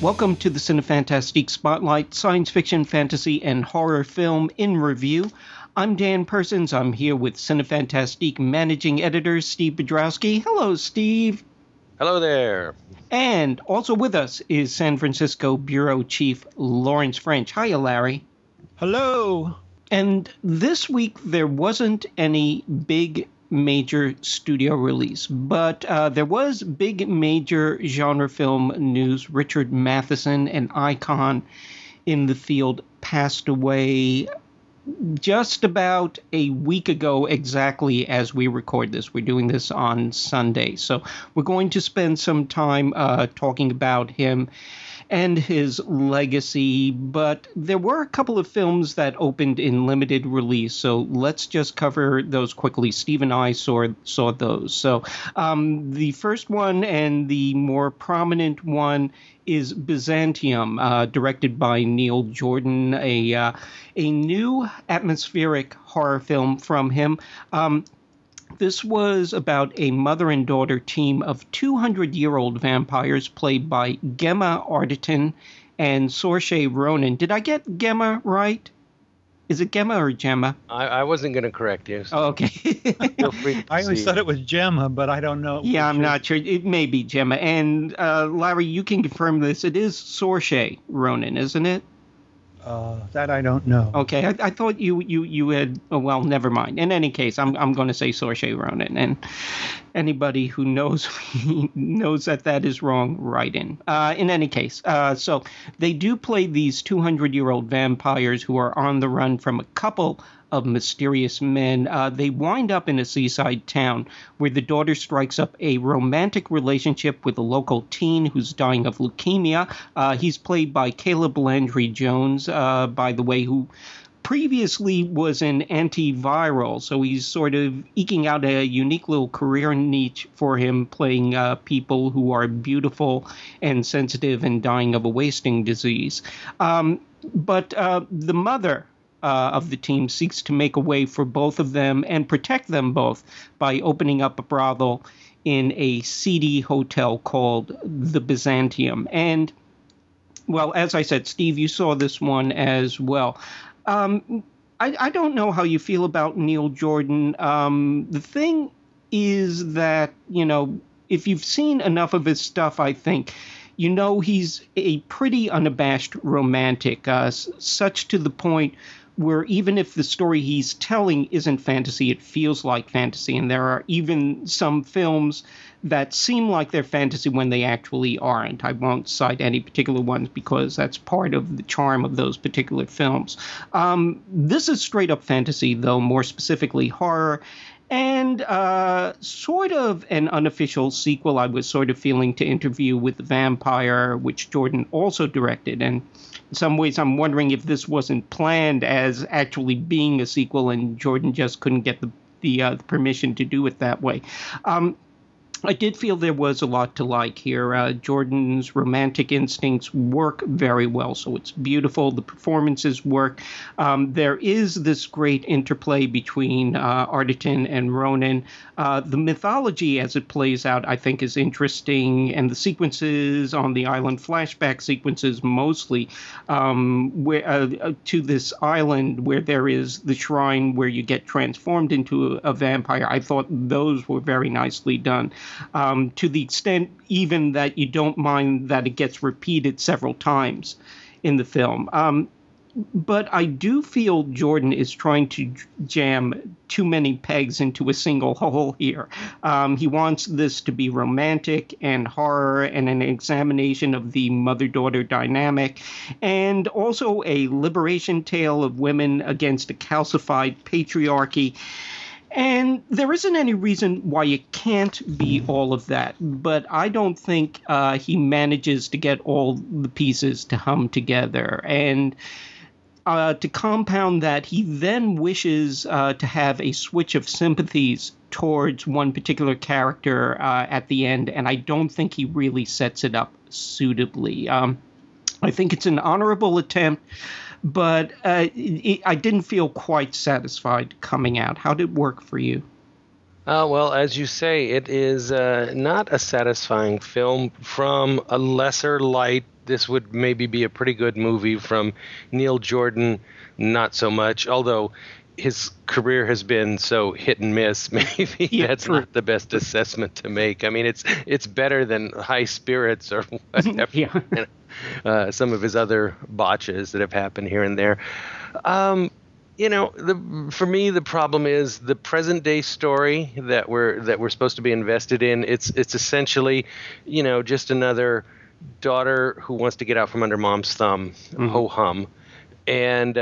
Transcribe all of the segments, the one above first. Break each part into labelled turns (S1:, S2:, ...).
S1: Welcome to the Cinefantastique Spotlight, science fiction, fantasy, and horror film in review. I'm Dan Persons. I'm here with Cinefantastique managing editor Steve Biodrowski. Hello, Steve.
S2: Hello there.
S1: And also with us is San Francisco Bureau Chief Lawrence French. Hiya, Larry.
S3: Hello.
S1: And this week there wasn't any big major studio release, but there was big major genre film news. Richard Matheson, an icon in the field, passed away just about a week ago exactly as we record this. We're doing this on Sunday, so we're going to spend some time talking about him and his legacy, but there were a couple of films that opened in limited release, so let's just cover those quickly. Steve and I saw those. So the first one and the more prominent one is BYZANTIUM, directed by Neil Jordan, a new atmospheric horror film from him. This was about a mother and daughter team of 200-year-old vampires played by Gemma Arterton and Saoirse Ronan. Did I get Gemma right? Is it Gemma or Gemma?
S2: I wasn't going to correct you.
S1: So. Oh, okay.
S2: Feel free to
S3: I always thought it was Gemma, but I don't know.
S1: Yeah, I'm not sure. It may be Gemma. And Larry, you can confirm this. It is Saoirse Ronan, isn't it?
S3: That I don't know.
S1: Okay, I thought you had. Oh, well, never mind. In any case, I'm going to say Saoirse Ronan, and anybody who knows knows that is wrong. Write in. In any case, so they do play these 200-year-old vampires who are on the run from a couple of mysterious men. They wind up in a seaside town where the daughter strikes up a romantic relationship with a local teen who's dying of leukemia. He's played by Caleb Landry Jones, by the way, who previously was an antiviral, so he's sort of eking out a unique little career niche for him, playing people who are beautiful and sensitive and dying of a wasting disease. But the mother of the team seeks to make a way for both of them and protect them both by opening up a brothel in a seedy hotel called the BYZANTIUM. And, well, as I said, Steve, you saw this one as well. I don't know how you feel about Neil Jordan. The thing is that, you know, if you've seen enough of his stuff, I think, you know he's a pretty unabashed romantic, such to the point where even if the story he's telling isn't fantasy, it feels like fantasy. And there are even some films that seem like they're fantasy when they actually aren't. I won't cite any particular ones because that's part of the charm of those particular films. This is straight up fantasy, though, more specifically horror. And sort of an unofficial sequel, I was sort of feeling, to Interview with the Vampire, which Jordan also directed. And in some ways, I'm wondering if this wasn't planned as actually being a sequel and Jordan just couldn't get the permission to do it that way. I did feel there was a lot to like here. Jordan's romantic instincts work very well, so it's beautiful. The performances work. There is this great interplay between Arterton and Ronan. The mythology as it plays out, I think, is interesting, and the sequences on the island, flashback sequences mostly, to this island where there is the shrine where you get transformed into a vampire, I thought those were very nicely done. To the extent even that you don't mind that it gets repeated several times in the film. But I do feel Jordan is trying to jam too many pegs into a single hole here. He wants this to be romantic and horror and an examination of the mother-daughter dynamic, and also a liberation tale of women against a calcified patriarchy. And there isn't any reason why it can't be all of that, but I don't think he manages to get all the pieces to hum together. And to compound that, he then wishes to have a switch of sympathies towards one particular character at the end, and I don't think he really sets it up suitably. I think it's an honorable attempt, but I didn't feel quite satisfied coming out. How did it work for you?
S2: Well, as you say, it is not a satisfying film. From a lesser light, this would maybe be a pretty good movie. From Neil Jordan, not so much, although his career has been so hit and miss. Maybe that's
S1: true.
S2: not the best assessment to make. I mean, it's better than High Spirits or whatever.
S1: Yeah.
S2: Some of his other botches that have happened here and there. For me, the problem is the present day story that we're supposed to be invested in. It's essentially, just another daughter who wants to get out from under mom's thumb, ho hum. And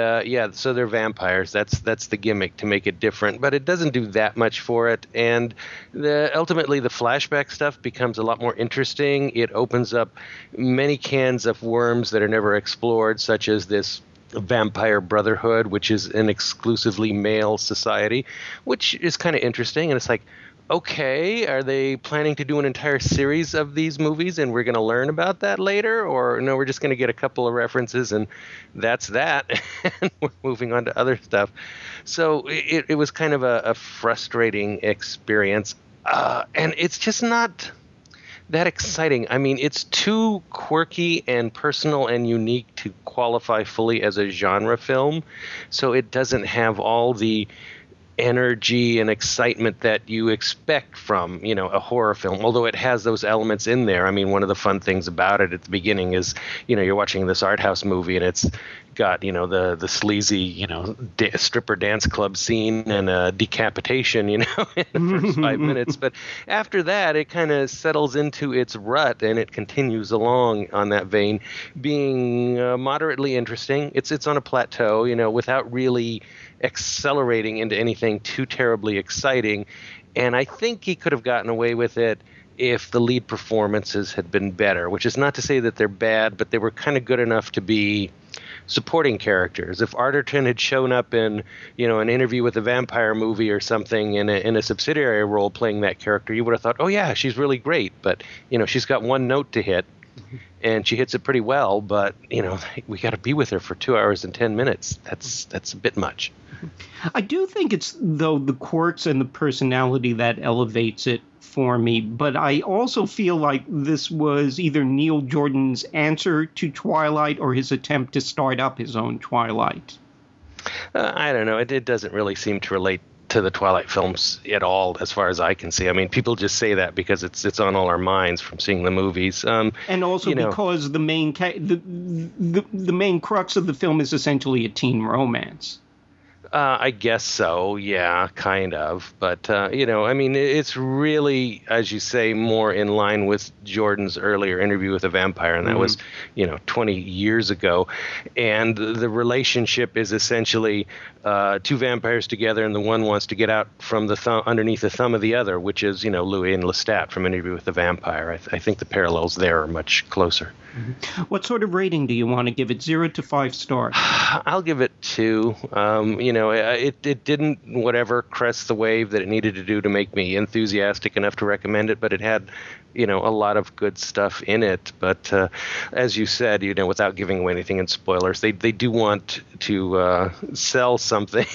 S2: so they're vampires. That's the gimmick to make it different, but it doesn't do that much for it. And ultimately, the flashback stuff becomes a lot more interesting. It opens up many cans of worms that are never explored, such as this vampire brotherhood, which is an exclusively male society, which is kind of interesting. And it's like, okay, are they planning to do an entire series of these movies and we're going to learn about that later? Or no, we're just going to get a couple of references and that's that. And we're moving on to other stuff. So it was kind of a frustrating experience. And it's just not that exciting. I mean, it's too quirky and personal and unique to qualify fully as a genre film. So it doesn't have all the energy and excitement that you expect from, a horror film, although it has those elements in there. I mean, one of the fun things about it at the beginning is, you're watching this art house movie and it's got, the sleazy, stripper dance club scene and a decapitation, in the first 5 minutes. But after that, it kind of settles into its rut and it continues along on that vein, being moderately interesting. It's on a plateau, without really accelerating into anything too terribly exciting. And I think he could have gotten away with it if the lead performances had been better, which is not to say that they're bad, but they were kind of good enough to be supporting characters. If Arterton had shown up in, an Interview with a Vampire movie or something in a subsidiary role playing that character, you would have thought, oh yeah, she's really great. But, she's got one note to hit and she hits it pretty well. But, we got to be with her for 2 hours and 10 minutes. That's a bit much.
S1: I do think it's, though, the quirks and the personality that elevates it for me, but I also feel like this was either Neil Jordan's answer to Twilight or his attempt to start up his own Twilight.
S2: I don't know. It doesn't really seem to relate to the Twilight films at all, as far as I can see. I mean, people just say that because it's on all our minds from seeing the movies.
S1: And also because the main the main crux of the film is essentially a teen romance.
S2: I guess so, yeah, kind of. But, I mean, it's really, as you say, more in line with Jordan's earlier Interview with a Vampire, and that was, 20 years ago. And the relationship is essentially two vampires together, and the one wants to get out from the underneath the thumb of the other, which is, Louis and Lestat from Interview with the Vampire. I think the parallels there are much closer.
S1: Mm-hmm. What sort of rating do you want to give it? 0 to 5 stars?
S2: I'll give it 2. It didn't whatever crest the wave that it needed to do to make me enthusiastic enough to recommend it, but it had a lot of good stuff in it. But as you said, without giving away anything in spoilers, they do want to sell something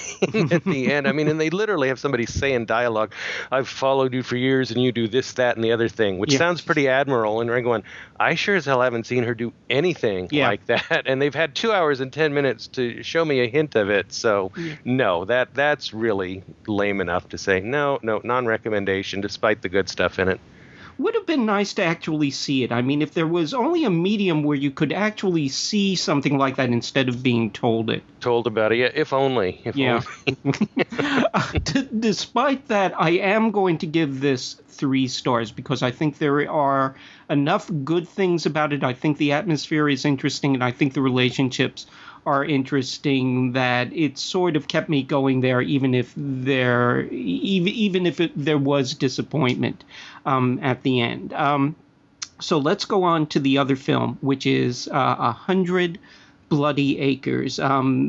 S2: at the end. I mean, and they literally have somebody say in dialogue, "I've followed you for years and you do this, that, and the other thing," which sounds pretty admirable. And I'm going, I sure as hell haven't seen her do anything like that. And they've had 2 hours and 10 minutes to show me a hint of it. So no, that's really lame enough to say no, non-recommendation, despite the good stuff in it.
S1: Would have been nice to actually see it. I mean, if there was only a medium where you could actually see something like that instead of being told it.
S2: Told about it, yeah, if only.
S1: Despite that, I am going to give this 3 stars because I think there are enough good things about it. I think the atmosphere is interesting, and I think the relationships are interesting that it sort of kept me going there, even if there was disappointment at the end. So let's go on to the other film, which is 100 Bloody Acres.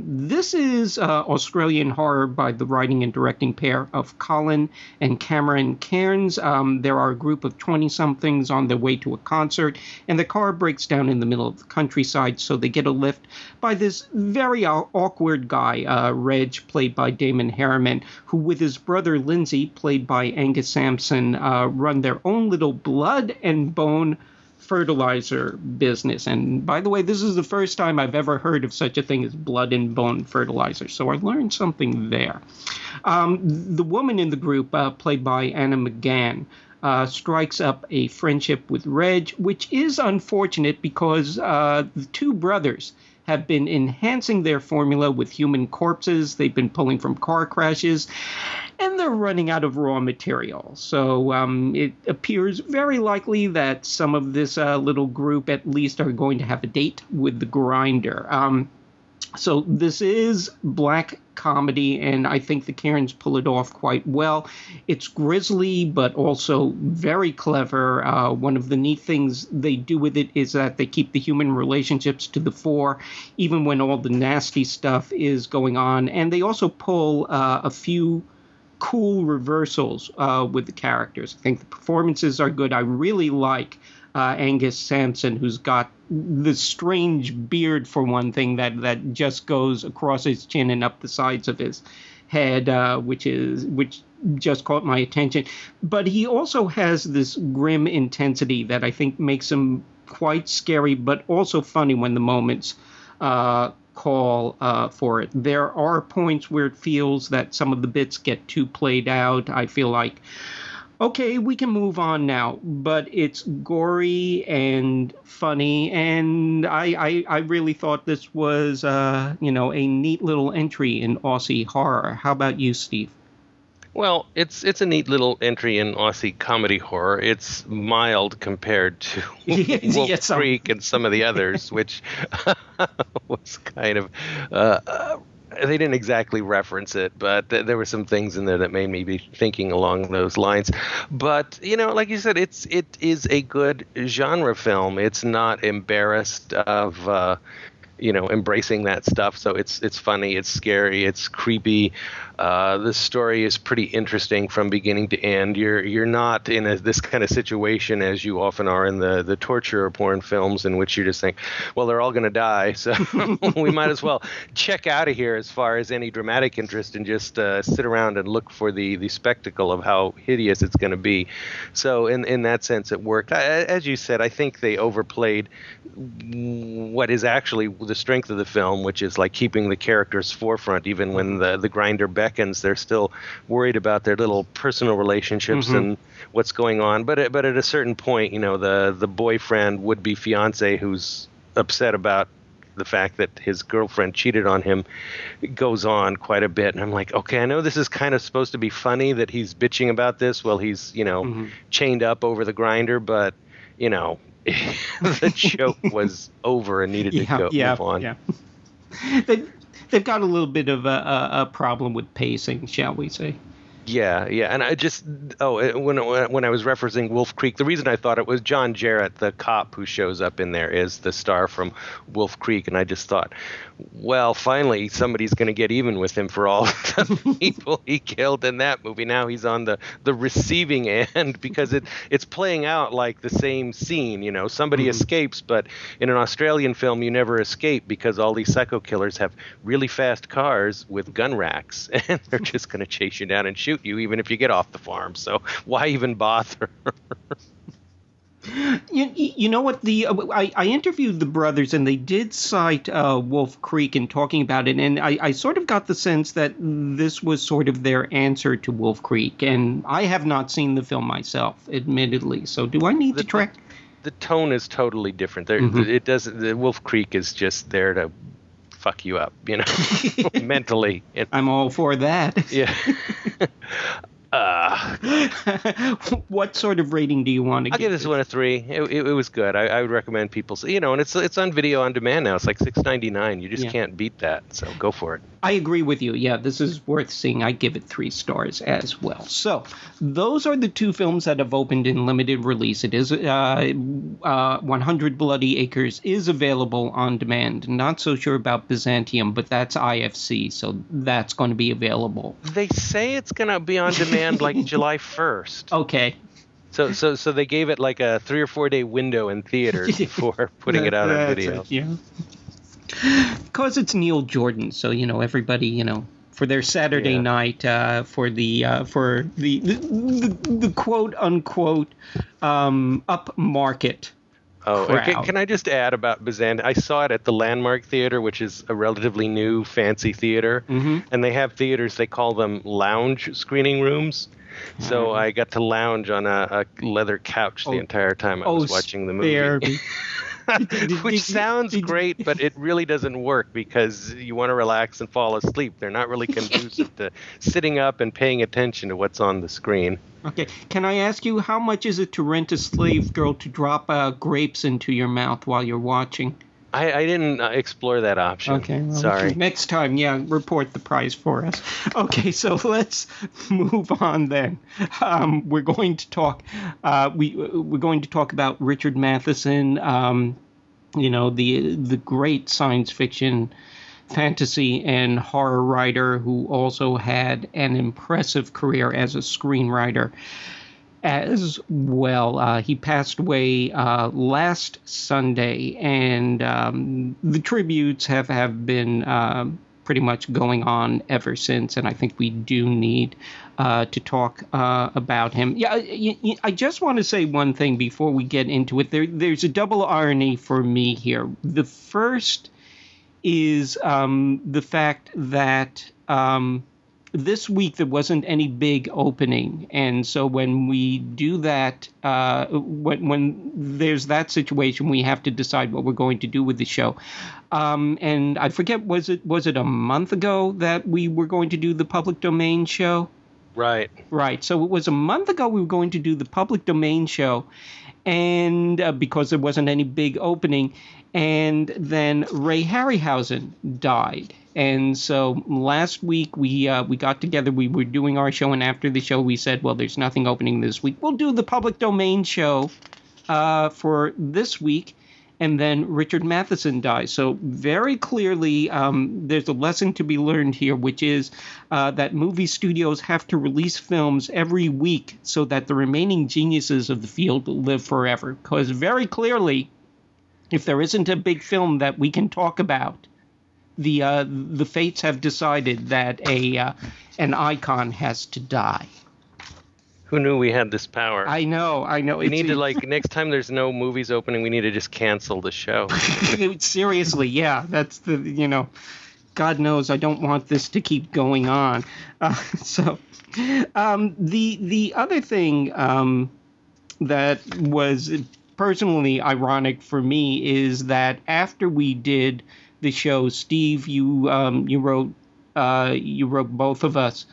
S1: This is Australian horror by the writing and directing pair of Colin and Cameron Cairns. There are a group of 20-somethings on their way to a concert, and the car breaks down in the middle of the countryside, so they get a lift by this very awkward guy, Reg, played by Damon Harriman, who with his brother Lindsay, played by Angus Sampson, run their own little blood and bone fertilizer business. And by the way, this is the first time I've ever heard of such a thing as blood and bone fertilizer, so I learned something there. The woman in the group, played by Anna McGann, strikes up a friendship with Reg, which is unfortunate because the two brothers have been enhancing their formula with human corpses. They've been pulling from car crashes, and they're running out of raw material. So it appears very likely that some of this little group at least are going to have a date with the grinder. So this is black comedy, and I think the Cairns pull it off quite well. It's grisly, but also very clever. One of the neat things they do with it is that they keep the human relationships to the fore, even when all the nasty stuff is going on. And they also pull a few cool reversals with the characters. I think the performances are good. I really like Angus Sampson, who's got this strange beard, for one thing, that just goes across his chin and up the sides of his head, which just caught my attention. But he also has this grim intensity that I think makes him quite scary, but also funny when the moments call for it. There are points where it feels that some of the bits get too played out. I feel like, okay, we can move on now, but it's gory and funny, and I really thought this was, a neat little entry in Aussie horror. How about you, Steve?
S2: Well, it's a neat little entry in Aussie comedy horror. It's mild compared to Wolf Creek and some of the others, which was kind of... they didn't exactly reference it, but there were some things in there that made me be thinking along those lines. But, like you said, it is a good genre film. It's not embarrassed of... embracing that stuff. So it's funny, it's scary, it's creepy. The story is pretty interesting from beginning to end. You're not in this kind of situation as you often are in the torture porn films, in which you just think, well, they're all going to die, so we might as well check out of here as far as any dramatic interest and just sit around and look for the spectacle of how hideous it's going to be. So in that sense, it worked. As you said, I think they overplayed what is actually the strength of the film, which is like keeping the characters forefront. Even when the grinder beckons, they're still worried about their little personal relationships and what's going on. But at a certain point, the boyfriend, would-be fiance, who's upset about the fact that his girlfriend cheated on him, goes on quite a bit. And I'm like, okay, I know this is kind of supposed to be funny that he's bitching about this while he's, chained up over the grinder, but, the joke was over and needed to move on. Yeah.
S1: They've got a little bit of a problem with pacing, shall we say.
S2: Yeah, and I just when I was referencing Wolf Creek, the reason I thought it was John Jarrett, the cop who shows up in there, is the star from Wolf Creek, and I just thought, well, finally somebody's going to get even with him for all the people he killed in that movie. Now he's on the receiving end, because it's playing out like the same scene. Somebody escapes, but in an Australian film, you never escape because all these psycho killers have really fast cars with gun racks, and they're just going to chase you down and shoot you even if you get off the farm. So why even bother?
S1: You know what? I interviewed the brothers, and they did cite Wolf Creek in talking about it, and I sort of got the sense that this was sort of their answer to Wolf Creek. And I have not seen the film myself, admittedly. So do I need to track?
S2: The tone is totally different. It doesn't. The Wolf Creek is just there to fuck you up, mentally.
S1: I'm all for that.
S2: Yeah.
S1: What sort of rating do you want to
S2: I'll give this one a 3. It was good. I would recommend people, and it's on video on demand now. It's like $6.99. You just can't beat that. So go for it.
S1: I agree with you. Yeah, this is worth seeing. I give it 3 stars as well. So those are the 2 films that have opened in limited release. It is 100 Bloody Acres is available on demand. Not so sure about Byzantium, but that's IFC, so that's going to be available.
S2: They say it's going to be on demand like July 1st.
S1: Okay.
S2: So they gave it like a 3 or 4 day window in theaters before putting it out on video.
S1: Yeah. Because it's Neil Jordan, so everybody for their Saturday night for the quote unquote upmarket.
S2: Oh, okay. Can I just add about Byzantium? I saw it at the Landmark Theater, which is a relatively new, fancy theater. Mm-hmm. And they have theaters, they call them lounge screening rooms. So I got to lounge on a leather couch the entire time I was watching the movie. Which sounds great, but it really doesn't work because you want to relax and fall asleep. They're not really conducive to sitting up and paying attention to what's on the screen.
S1: Okay. Can I ask you, how much is it to rent a slave girl to drop grapes into your mouth while you're watching?
S2: I didn't explore that option. Okay. Well, sorry.
S1: Next time, report the price for us. Okay, so let's move on then. We're going to talk. We're going to talk about Richard Matheson. The great science fiction, fantasy, and horror writer who also had an impressive career as a screenwriter as well. He passed away last Sunday, and the tributes have been pretty much going on ever since, and I think we do need to talk about him. I just want to say one thing before we get into it. There's a double irony for me here. The first is the fact that this week there wasn't any big opening, and so when we do that, when there's that situation, we have to decide what we're going to do with the show. And I forget, was it a month ago that we were going to do the public domain show?
S2: Right.
S1: So it was a month ago we were going to do the public domain show, and because there wasn't any big opening, and then Ray Harryhausen died. And so last week we got together, we were doing our show, and after the show we said, well, there's nothing opening this week. We'll do the public domain show for this week, and then Richard Matheson dies. So very clearly there's a lesson to be learned here, which is that movie studios have to release films every week so that the remaining geniuses of the field live forever. Because very clearly, if there isn't a big film that we can talk about, the fates have decided that an icon has to die.
S2: Who knew we had this power?
S1: I know.
S2: We need to, next time there's no movies opening, we need to just cancel the show.
S1: Seriously, yeah. That's God knows I don't want this to keep going on. The other thing that was personally ironic for me is that after we did the show, Steve, you wrote both of us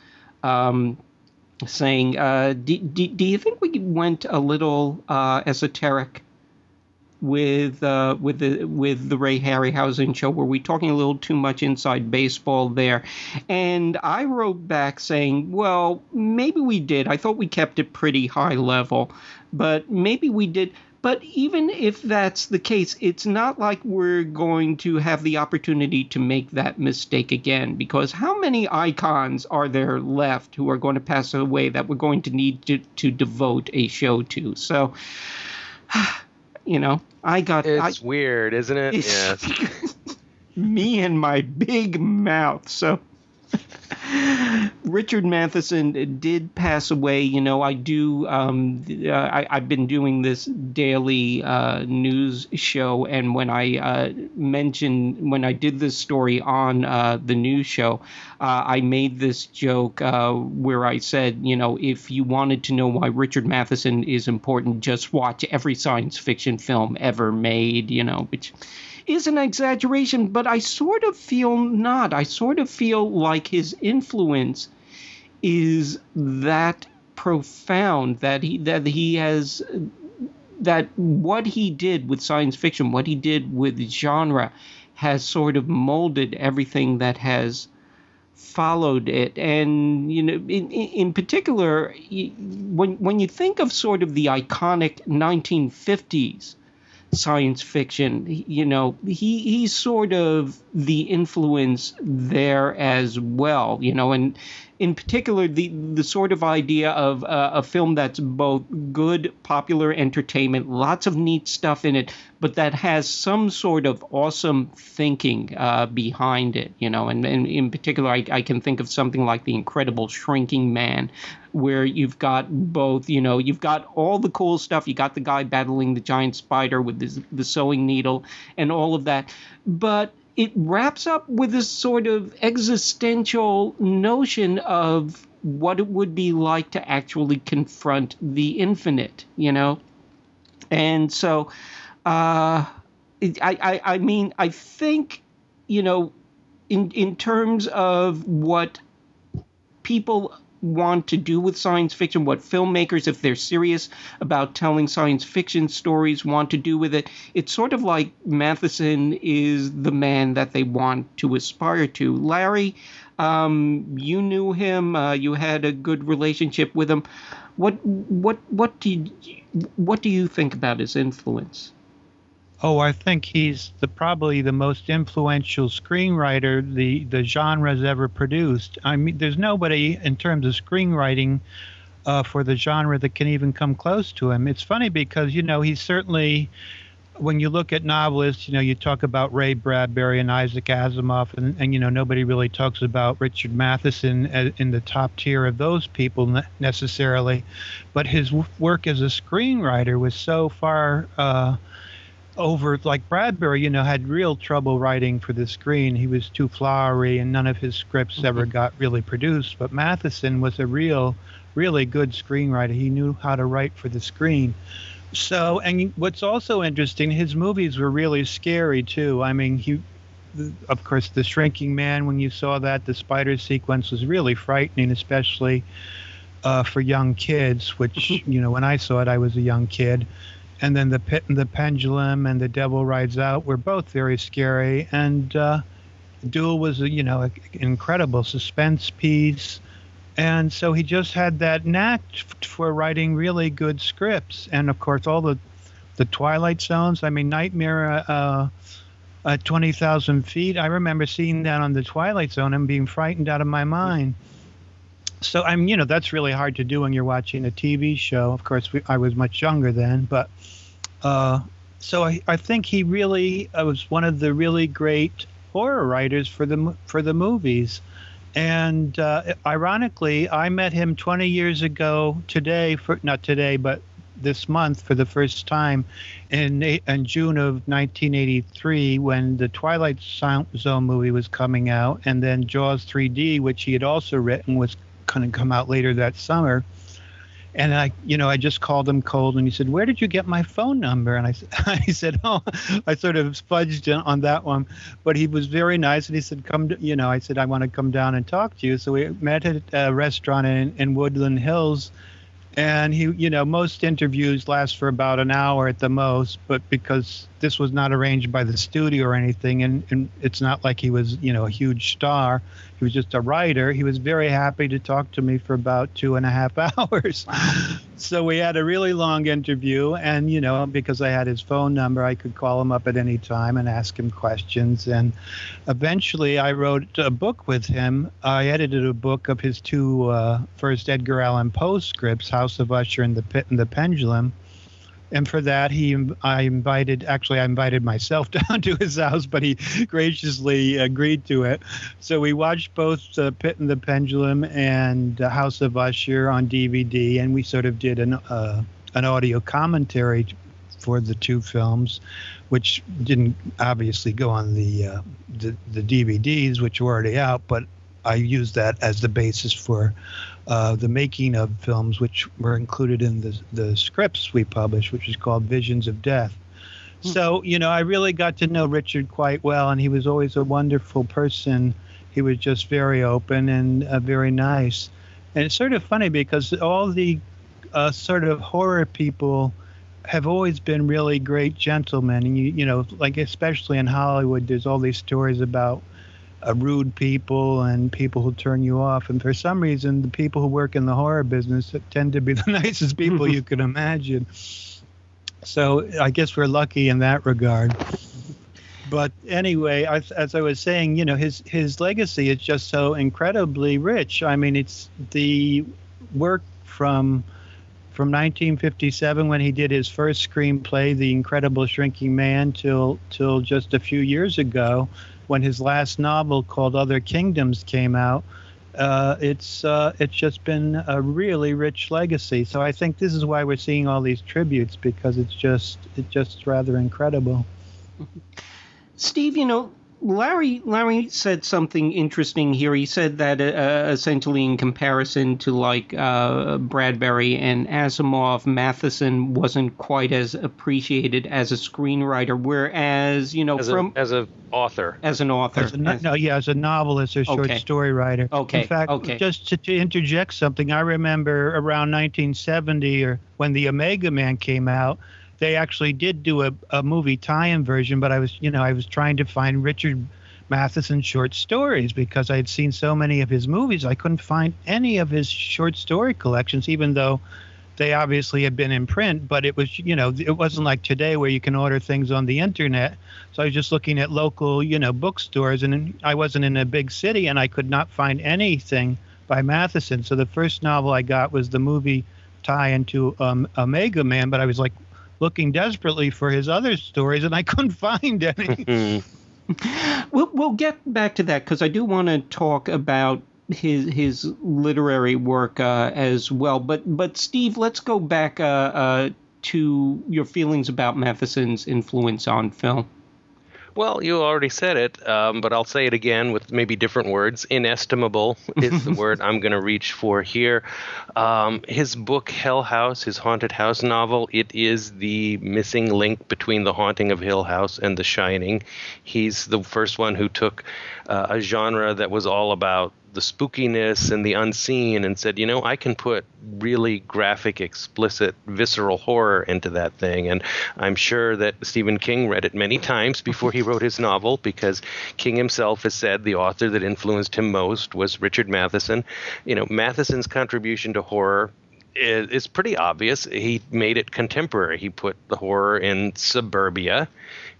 S1: saying, do you think we went a little esoteric with the Ray Harryhausen show? Were we talking a little too much inside baseball there? And I wrote back saying, well, maybe we did. I thought we kept it pretty high level, but maybe we did. But even if that's the case, it's not like we're going to have the opportunity to make that mistake again, because how many icons are there left who are going to pass away that we're going to need to devote a show to? So, It's
S2: weird, isn't it? Yes.
S1: Me and my big mouth. So Richard Matheson did pass away. I do. I've been doing this daily news show, and when I did this story on the news show, I made this joke where I said, if you wanted to know why Richard Matheson is important, just watch every science fiction film ever made. Which is an exaggeration, but I sort of feel not. I sort of feel like his influence is that profound that what he did with science fiction, what he did with genre, has sort of molded everything that has followed it. And in particular, when you think of sort of the iconic 1950s science fiction, he's sort of the influence there as well, and in particular the sort of idea of a film that's both good popular entertainment, lots of neat stuff in it, but that has some sort of awesome thinking behind it, and in particular I can think of something like The Incredible Shrinking Man, where you've got both, you've got all the cool stuff. You got the guy battling the giant spider with the sewing needle and all of that. But it wraps up with this sort of existential notion of what it would be like to actually confront the infinite, And so, I think, in terms of what people want to do with science fiction, what filmmakers, if they're serious about telling science fiction stories, want to do with it, it's sort of like Matheson is the man that they want to aspire to. Larry, you knew him, you had a good relationship with him. What do you think about his influence?
S3: Oh, I think he's probably the most influential screenwriter the genre's ever produced. I mean, there's nobody in terms of screenwriting for the genre that can even come close to him. It's funny because, he's certainly, when you look at novelists, you talk about Ray Bradbury and Isaac Asimov, and nobody really talks about Richard Matheson in the top tier of those people necessarily. But his work as a screenwriter was so far over, like Bradbury, had real trouble writing for the screen. He was too flowery, and none of his scripts ever got really produced. But Matheson was a really good screenwriter. He knew how to write for the screen. So, and what's also interesting, his movies were really scary too. I mean, of course, The Shrinking Man, when you saw that, the spider sequence was really frightening, especially for young kids, which, when I saw it, I was a young kid. And then The Pit and the Pendulum and The Devil Rides Out were both very scary. And Duel was, an incredible suspense piece. And so he just had that knack for writing really good scripts. And, of course, all the Twilight Zones. I mean, Nightmare at 20,000 Feet. I remember seeing that on the Twilight Zone and being frightened out of my mind. So, that's really hard to do when you're watching a TV show. Of course, I was much younger then. But so I think he really was one of the really great horror writers for the movies. And ironically, I met him 20 years ago today, not today, but this month for the first time in June of 1983 when the Twilight Zone movie was coming out, and then Jaws 3D, which he had also written, was going to come out later that summer. And I just called him cold, and he said, "Where did you get my phone number?" And I said, "Oh," I sort of spudged on that one, but he was very nice, and he said, "Come," I said, "I want to come down and talk to you." So we met at a restaurant in Woodland Hills, and he, most interviews last for about an hour at the most, but because this was not arranged by the studio or anything, and it's not like he was, a huge star. He was just a writer. He was very happy to talk to me for about 2.5 hours. Wow. So we had a really long interview, and, because I had his phone number, I could call him up at any time and ask him questions. And eventually I wrote a book with him. I edited a book of his two first Edgar Allan Poe scripts, House of Usher and The Pit and the Pendulum. And for that, I invited myself down to his house, but he graciously agreed to it. So we watched both Pit and the Pendulum and House of Usher on DVD, and we sort of did an audio commentary for the two films, which didn't obviously go on the DVDs, which were already out, but I used that as the basis for the making of films, which were included in the scripts we published, which is called Visions of Death. So, I really got to know Richard quite well, and he was always a wonderful person. He was just very open and very nice. And it's sort of funny because all the sort of horror people have always been really great gentlemen. And, you know, like especially in Hollywood, there's all these stories about rude people and people who turn you off. And for some reason, the people who work in the horror business tend to be the nicest people you could imagine. So I guess we're lucky in that regard. But anyway, as I was saying, you know, his legacy is just so incredibly rich. I mean, it's the work from 1957 when he did his first screenplay, The Incredible Shrinking Man, till just a few years ago when his last novel called Other Kingdoms came out. It's just been a really rich legacy. So I think this is why we're seeing all these tributes, because it's just rather incredible.
S1: Steve, you know, Larry said something interesting here. He said that essentially in comparison to like Bradbury and Asimov, Matheson wasn't quite as appreciated as a screenwriter, whereas, you know,
S2: as an author.
S1: As a
S3: novelist or short story writer.
S1: Okay.
S3: In fact, just to interject something, I remember around 1970 or when the Omega Man came out, they actually did do a movie tie-in version, but I was trying to find Richard Matheson short stories because I had seen so many of his movies. I couldn't find any of his short story collections, even though they obviously had been in print. But it was, you know, it wasn't like today where you can order things on the internet. So I was just looking at local, you know, bookstores, and I wasn't in a big city, and I could not find anything by Matheson. So the first novel I got was the movie tie-in to Omega Man, but I was like looking desperately for his other stories, and I couldn't find any.
S1: We'll get back to that because I do want to talk about his literary work as well. But Steve, let's go back to your feelings about Matheson's influence on film.
S2: Well, you already said it, but I'll say it again with maybe different words. Inestimable is the word I'm going to reach for here. His book, Hell House, his haunted house novel, it is the missing link between The Haunting of Hill House and The Shining. He's the first one who took a genre that was all about the spookiness and the unseen and said, you know, I can put really graphic, explicit, visceral horror into that thing. And I'm sure that Stephen King read it many times before he wrote his novel, because King himself has said the author that influenced him most was Richard Matheson. You know, Matheson's contribution to horror is pretty obvious. He made it contemporary. He put the horror in suburbia,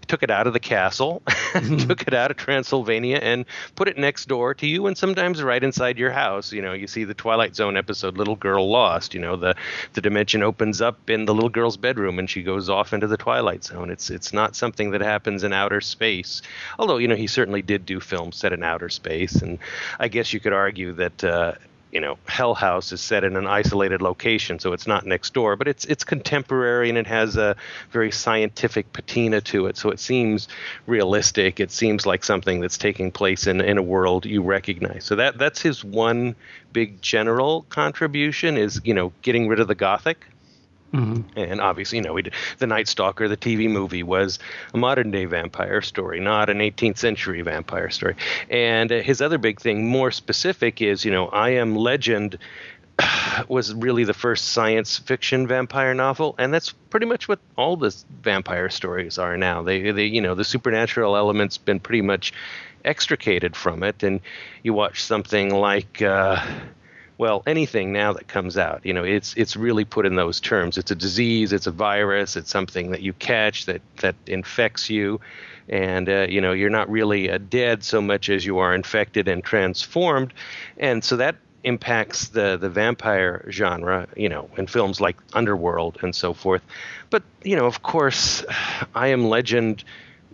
S2: took it out of the castle, took it out of Transylvania, and put it next door to you, and sometimes right inside your house. You know, you see the Twilight Zone episode, Little Girl Lost. You know, the dimension opens up in the little girl's bedroom, and she goes off into the Twilight Zone. It's not something that happens in outer space. Although, you know, he certainly did do films set in outer space, and I guess you could argue that you know, Hell House is set in an isolated location, so it's not next door, but it's contemporary, and it has a very scientific patina to it, so it seems realistic. It seems like something that's taking place in a world you recognize. So that's his one big general contribution, is, you know, getting rid of the Gothic. Mm-hmm. And obviously, you know, The Night Stalker, the TV movie, was a modern-day vampire story, not an 18th century vampire story. And his other big thing, more specific, is, you know, I Am Legend was really the first science fiction vampire novel, and that's pretty much what all the vampire stories are now. They you know, the supernatural element's been pretty much extricated from it, and you watch something like well, anything now that comes out, you know, it's really put in those terms. It's a disease, it's a virus, it's something that you catch that infects you, and you know, you're not really dead so much as you are infected and transformed, and so that impacts the vampire genre, you know, in films like Underworld and so forth. But, you know, of course, I Am Legend,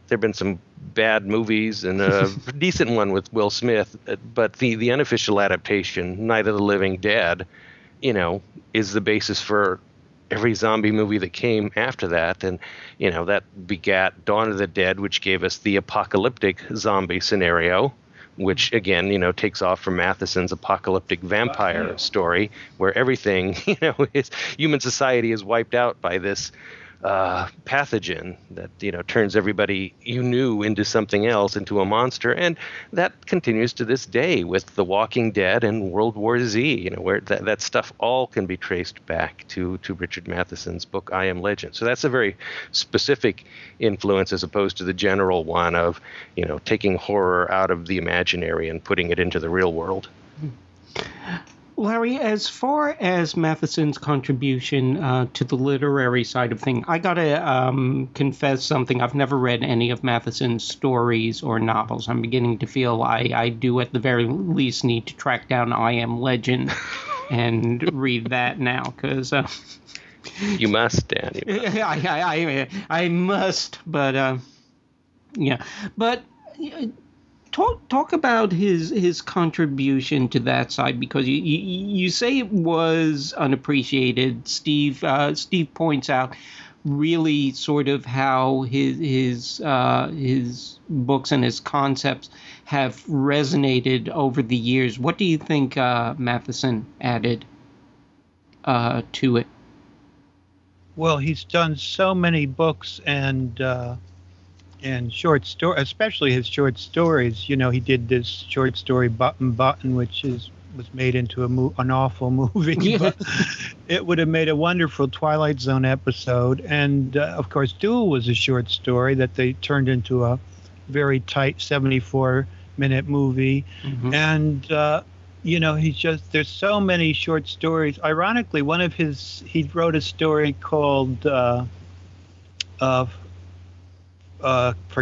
S2: there have been some bad movies and a decent one with Will Smith, but the unofficial adaptation, Night of the Living Dead, you know, is the basis for every zombie movie that came after that. And, you know, that begat Dawn of the Dead, which gave us the apocalyptic zombie scenario, which, again, you know, takes off from Matheson's apocalyptic vampire story, where everything, you know, human society is wiped out by this pathogen that turns everybody you knew into something else, into a monster, and that continues to this day with The Walking Dead and World War Z. Where that stuff all can be traced back to Richard Matheson's book I Am Legend. So that's a very specific influence as opposed to the general one of taking horror out of the imaginary and putting it into the real world.
S1: Larry, as far as Matheson's contribution to the literary side of things, I gotta confess something. I've never read any of Matheson's stories or novels. I'm beginning to feel I do at the very least need to track down I Am Legend and read that now, because...
S2: You must, Dan. You must.
S1: I must, but yeah. But talk about his contribution to that side, because you say it was unappreciated. Steve points out really sort of how his books and his concepts have resonated over the years. What do you think Matheson added to it?
S3: Well, he's done so many books and short story, especially his short stories. He did this short story Button, which was made into an awful movie.
S1: Yeah.
S3: But it would have made a wonderful Twilight Zone episode. And of course, Duel was a short story that they turned into a very tight 74-minute movie.
S1: Mm-hmm.
S3: And there's so many short stories. Ironically, he wrote a story called For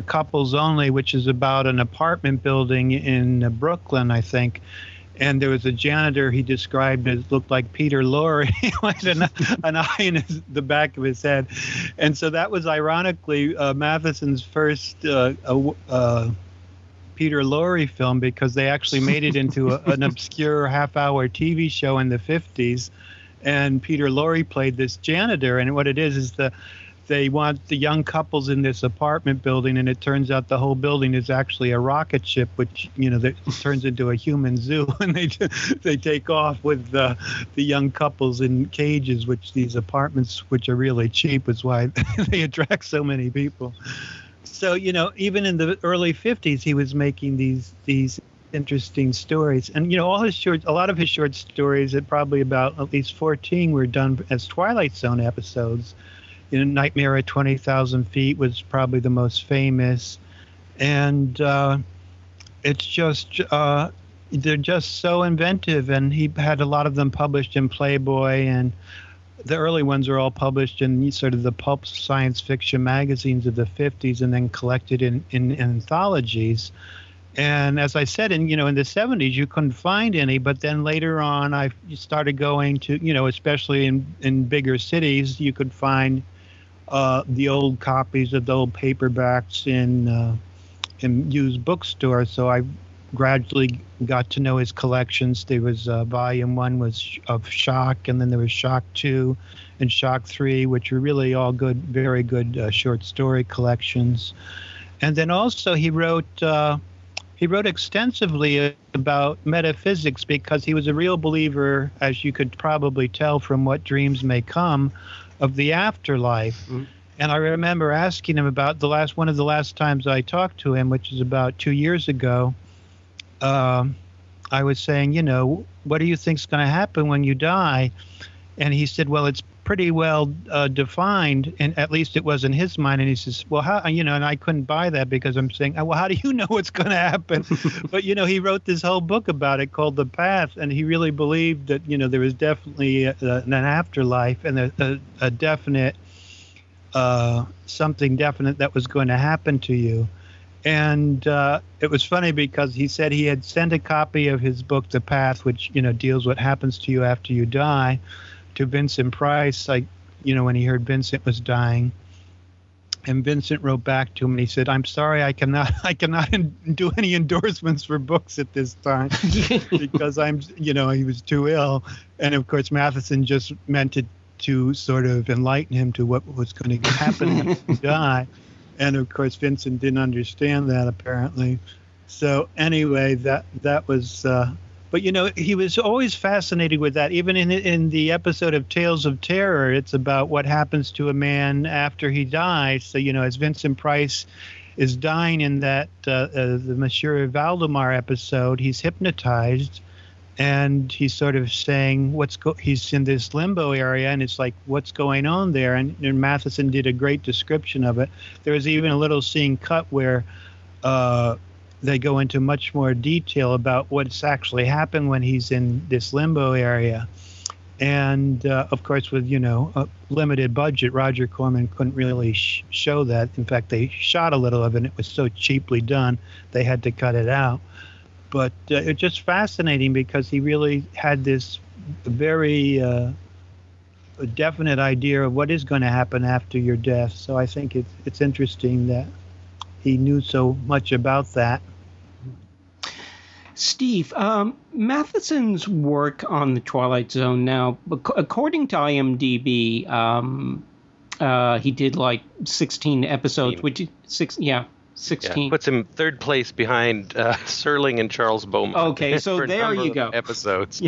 S3: Couples Only, which is about an apartment building in Brooklyn, I think. And there was a janitor he described as looked like Peter Lorre, with an eye in the back of his head. And so that was ironically Matheson's first Peter Lorre film, because they actually made it into an obscure half-hour TV show in the 50s, and Peter Lorre played this janitor. And what it is they want the young couples in this apartment building, and it turns out the whole building is actually a rocket ship, which that turns into a human zoo, and they take off with the young couples in cages, which these apartments, which are really cheap, is why they attract so many people. So, even in the early 50s, he was making these interesting stories. And, a lot of his short stories, probably about at least 14, were done as Twilight Zone episodes. Nightmare at 20,000 Feet was probably the most famous. And it's just, they're just so inventive. And he had a lot of them published in Playboy, and the early ones are all published in sort of the pulp science fiction magazines of the 50s, and then collected in anthologies. And as I said, in the 70s, you couldn't find any. But then later on, I started going to, especially in bigger cities, you could find the old copies of the old paperbacks in used bookstores. So I gradually got to know his collections. There was volume 1 was of Shock, and then there was Shock 2 and Shock 3, which were really all good, very good short story collections. And then also he wrote extensively about metaphysics, because he was a real believer, as you could probably tell from What Dreams May Come, of the afterlife. Mm-hmm. And I remember asking him about one of the last times I talked to him, which is about 2 years ago. I was saying, what do you think's going to happen when you die? And he said, well, it's pretty well defined, and at least it was in his mind. And he says, well, how, and I couldn't buy that, because I'm saying, well, how do you know what's going to happen? But, he wrote this whole book about it called The Path, and he really believed that, there was definitely an afterlife, and a definite, something definite that was going to happen to you. And it was funny, because he said he had sent a copy of his book, The Path, which, deals what happens to you after you die, to Vincent Price, when he heard Vincent was dying. And Vincent wrote back to him, and he said, I'm sorry, I cannot do any endorsements for books at this time, because he was too ill. And of course, Matheson just meant it to sort of enlighten him to what was going to happen after he died. And of course, Vincent didn't understand that, apparently. So anyway, that was But he was always fascinated with that. Even in the episode of Tales of Terror, it's about what happens to a man after he dies. So as Vincent Price is dying in that the Monsieur Valdemar episode, he's hypnotized, and he's sort of saying he's in this limbo area, and it's like, what's going on there? And Matheson did a great description of it. There was even a little scene cut where they go into much more detail about what's actually happened when he's in this limbo area. And, of course, with, a limited budget, Roger Corman couldn't really show that. In fact, they shot a little of it, and it was so cheaply done, they had to cut it out. But it's just fascinating because he really had this very definite idea of what is going to happen after your death. So I think it's interesting that he knew so much about that.
S1: Steve, Matheson's work on the Twilight Zone now, according to IMDb, he did like 16 episodes, which is 16.
S2: Yeah, puts him third place behind Serling and Charles Beaumont.
S1: Okay, so there you go.
S2: Episodes.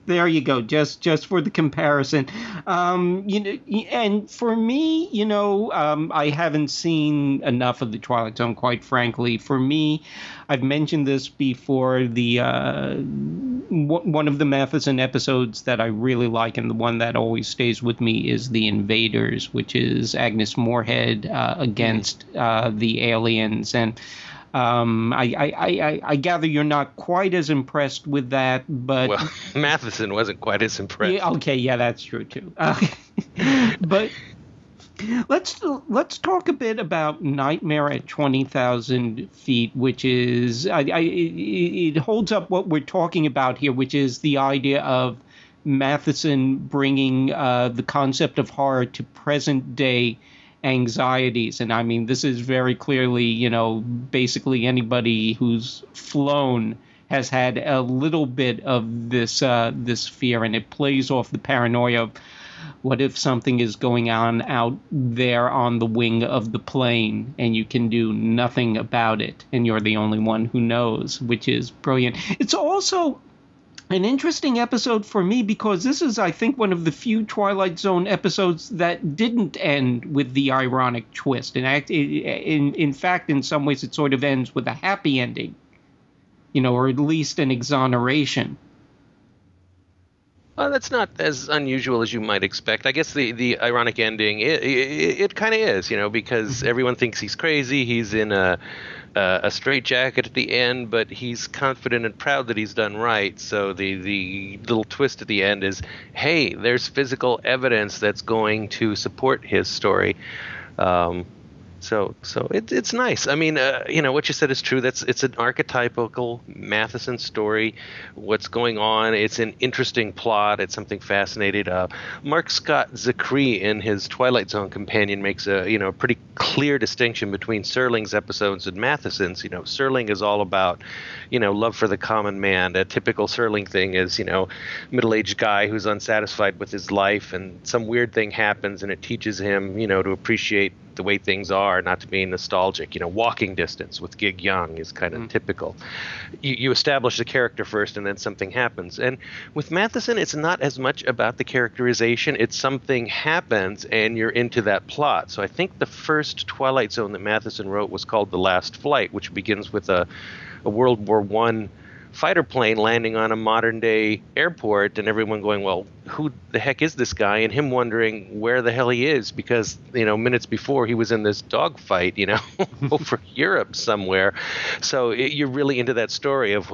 S1: There you go, just for the comparison. And for me, I haven't seen enough of the Twilight Zone, quite frankly. For me, I've mentioned this before, the one of the Matheson episodes that I really like, and the one that always stays with me, is the Invaders, which is Agnes Moorehead against the aliens. And I gather you're not quite as impressed with that, but...
S2: Well, Matheson wasn't quite as impressed.
S1: Yeah, okay, yeah, that's true, too. But let's talk a bit about Nightmare at 20,000 Feet, which is... it holds up what we're talking about here, which is the idea of Matheson bringing the concept of horror to present-day anxieties. And I mean, this is very clearly, basically anybody who's flown has had a little bit of this fear, and it plays off the paranoia of what if something is going on out there on the wing of the plane and you can do nothing about it and you're the only one who knows, which is brilliant. It's also an interesting episode for me because this is, I think, one of the few Twilight Zone episodes that didn't end with the ironic twist. In fact, in some ways, it sort of ends with a happy ending, or at least an exoneration.
S2: Well, that's not as unusual as you might expect. I guess the ironic ending, it kind of is, because everyone thinks he's crazy. He's in a straitjacket at the end, but he's confident and proud that he's done right. So the little twist at the end is, hey, there's physical evidence that's going to support his story. So it's nice. I mean, what you said is true. It's an archetypal Matheson story. What's going on? It's an interesting plot. It's something fascinating. Mark Scott Zachary in his Twilight Zone companion makes a pretty clear distinction between Serling's episodes and Matheson's. Serling is all about love for the common man. A typical Serling thing is middle-aged guy who's unsatisfied with his life, and some weird thing happens, and it teaches him to appreciate the way things are, not to be nostalgic. Walking Distance with Gig Young is kind of typical. You establish the character first and then something happens. And with Matheson, it's not as much about the characterization. It's something happens and you're into that plot. So I think the first Twilight Zone that Matheson wrote was called The Last Flight, which begins with a World War I fighter plane landing on a modern day airport and everyone going, well, who the heck is this guy? And him wondering where the hell he is because, minutes before he was in this dogfight, over Europe somewhere. So you're really into that story of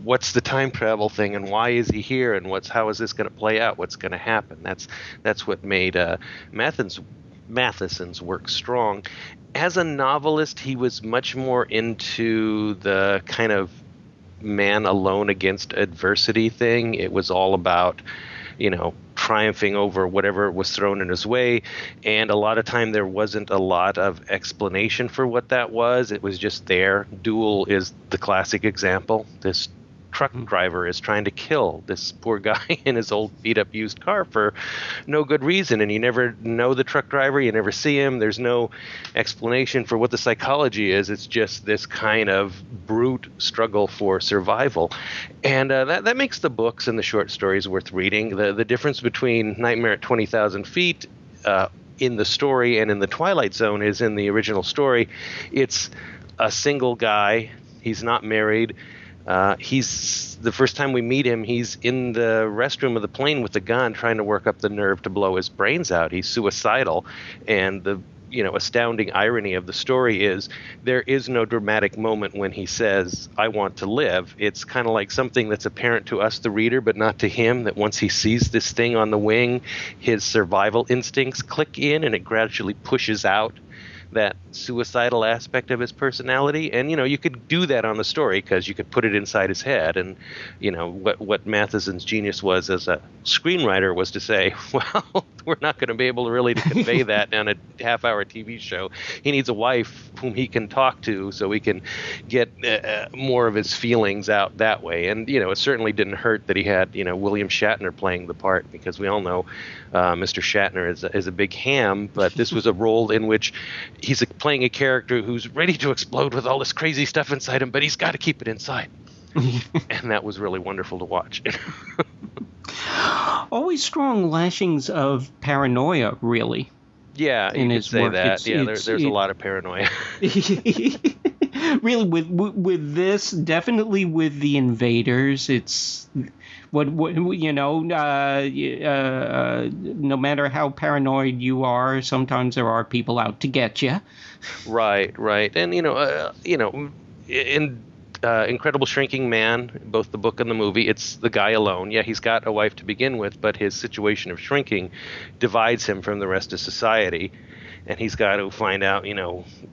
S2: what's the time travel thing and why is he here and how is this going to play out? What's going to happen? That's what made Matheson's work strong. As a novelist, he was much more into the kind of man alone against adversity thing. It was all about, triumphing over whatever was thrown in his way. And a lot of time there wasn't a lot of explanation for what that was. It was just there. Duel is the classic example. This truck driver is trying to kill this poor guy in his old beat-up used car for no good reason, and you never know the truck driver, you never see him, there's no explanation for what the psychology is. It's just this kind of brute struggle for survival, and that makes the books and the short stories worth reading. The difference between Nightmare at 20,000 Feet in the story and in the Twilight Zone is in the original story, it's a single guy, he's not married. He's the first time we meet him, he's in the restroom of the plane with the gun trying to work up the nerve to blow his brains out. He's suicidal, and the astounding irony of the story is there is no dramatic moment when he says, I want to live. It's kind of like something that's apparent to us, the reader, but not to him, that once he sees this thing on the wing, his survival instincts click in and it gradually pushes out that suicidal aspect of his personality. And you could do that on the story because you could put it inside his head, and what Matheson's genius was as a screenwriter was to say, well, we're not going to be able to really convey that on a half-hour TV show. He needs a wife whom he can talk to so we can get more of his feelings out that way. And it certainly didn't hurt that he had William Shatner playing the part, because we all know Mr. Shatner is a big ham, but this was a role in which he's playing a character who's ready to explode with all this crazy stuff inside him, but he's got to keep it inside. And that was really wonderful to watch.
S1: Always strong lashings of paranoia, really.
S2: Yeah,
S1: in his
S2: say
S1: work.
S2: That. There's a lot of paranoia.
S1: Really, with this, definitely with the Invaders, it's what no matter how paranoid you are, sometimes there are people out to get you. Right, and in Incredible Shrinking Man, both the book and the movie, it's the guy alone. Yeah, he's got a wife to begin with, but his situation of shrinking divides him from the rest of society. And he's got to find out,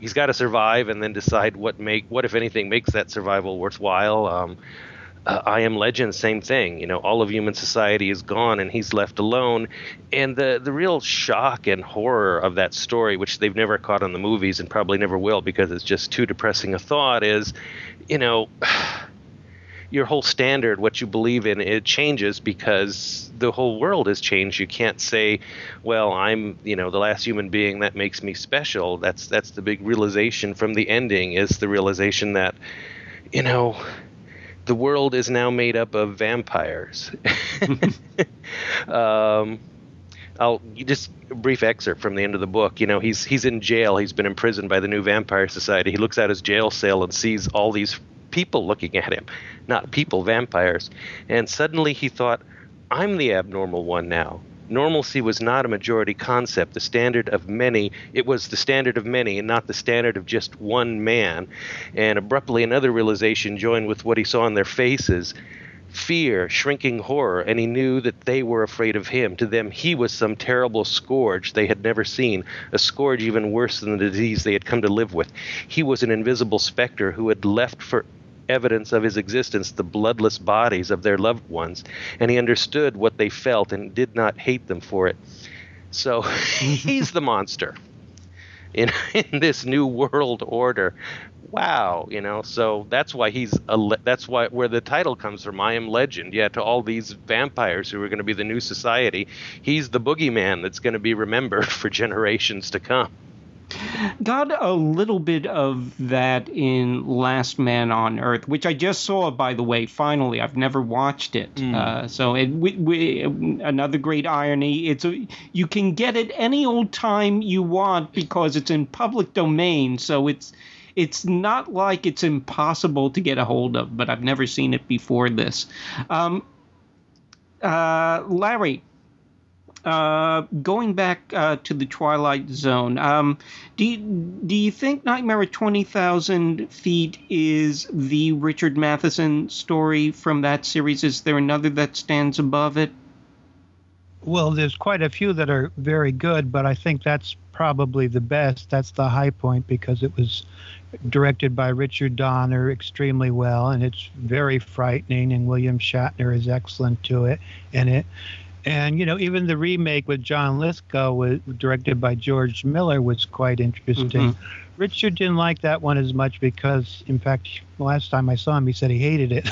S1: he's got to survive and then decide what if anything, makes that survival worthwhile. I Am Legend, same thing. All of human society is gone and he's left alone. And the real shock and horror of that story, which they've never caught in the movies and probably never will because it's just too depressing a thought, is, your whole standard, what you believe in, it changes because the whole world has changed. You can't say, well, I'm, the last human being, that makes me special. That's the big realization from the ending, is the realization that, the world is now made up of vampires. Just a brief excerpt from the end of the book. He's in jail. He's been imprisoned by the new Vampire Society. He looks out his jail cell and sees all these people looking at him. Not people, vampires. And suddenly he thought, I'm the abnormal one now. Normalcy was not a majority concept. The standard of many, it was the standard of many and not the standard of just one man. And abruptly another realization joined with what he saw in their faces. Fear, shrinking horror, and he knew that they were afraid of him. To them, he was some terrible scourge they had never seen, a scourge even worse than the disease they had come to live with. He was an invisible specter who had left for evidence of his existence the bloodless bodies of their loved ones, and he understood what they felt and did not hate them for it. So he's the monster in this new world order. Wow, so that's why that's where the title comes from, I Am Legend. Yeah, to all these vampires who are going to be the new society, he's the boogeyman that's going to be remembered for generations to come. Got a little bit of that in Last Man on Earth, which I just saw, by the way, finally. I've never watched it. So another great irony. You can get it any old time you want because it's in public domain, so it's not like it's impossible to get a hold of, but I've never seen it before this. Larry, going back to the Twilight Zone, do you think Nightmare at 20,000 Feet is the Richard Matheson story from that series? Is there another that stands above it?
S3: Well, there's quite a few that are very good, but I think that's probably the best. That's the high point because it was directed by Richard Donner extremely well, and it's very frightening, and William Shatner is excellent in it. And, even the remake with John Lithgow, was directed by George Miller, was quite interesting. Richard didn't like that one as much because, in fact, last time I saw him, he said he hated it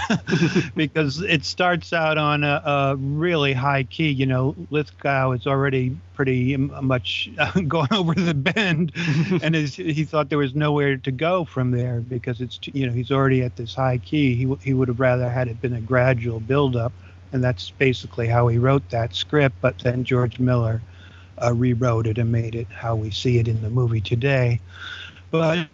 S3: because it starts out on a really high key. You know, Lithgow is already pretty much going over the bend, and he thought there was nowhere to go from there because it's, you know, he's already at this high key. He would have rather had it been a gradual build-up, and that's basically how he wrote that script. But then George Miller rewrote it and made it how we see it in the movie today. But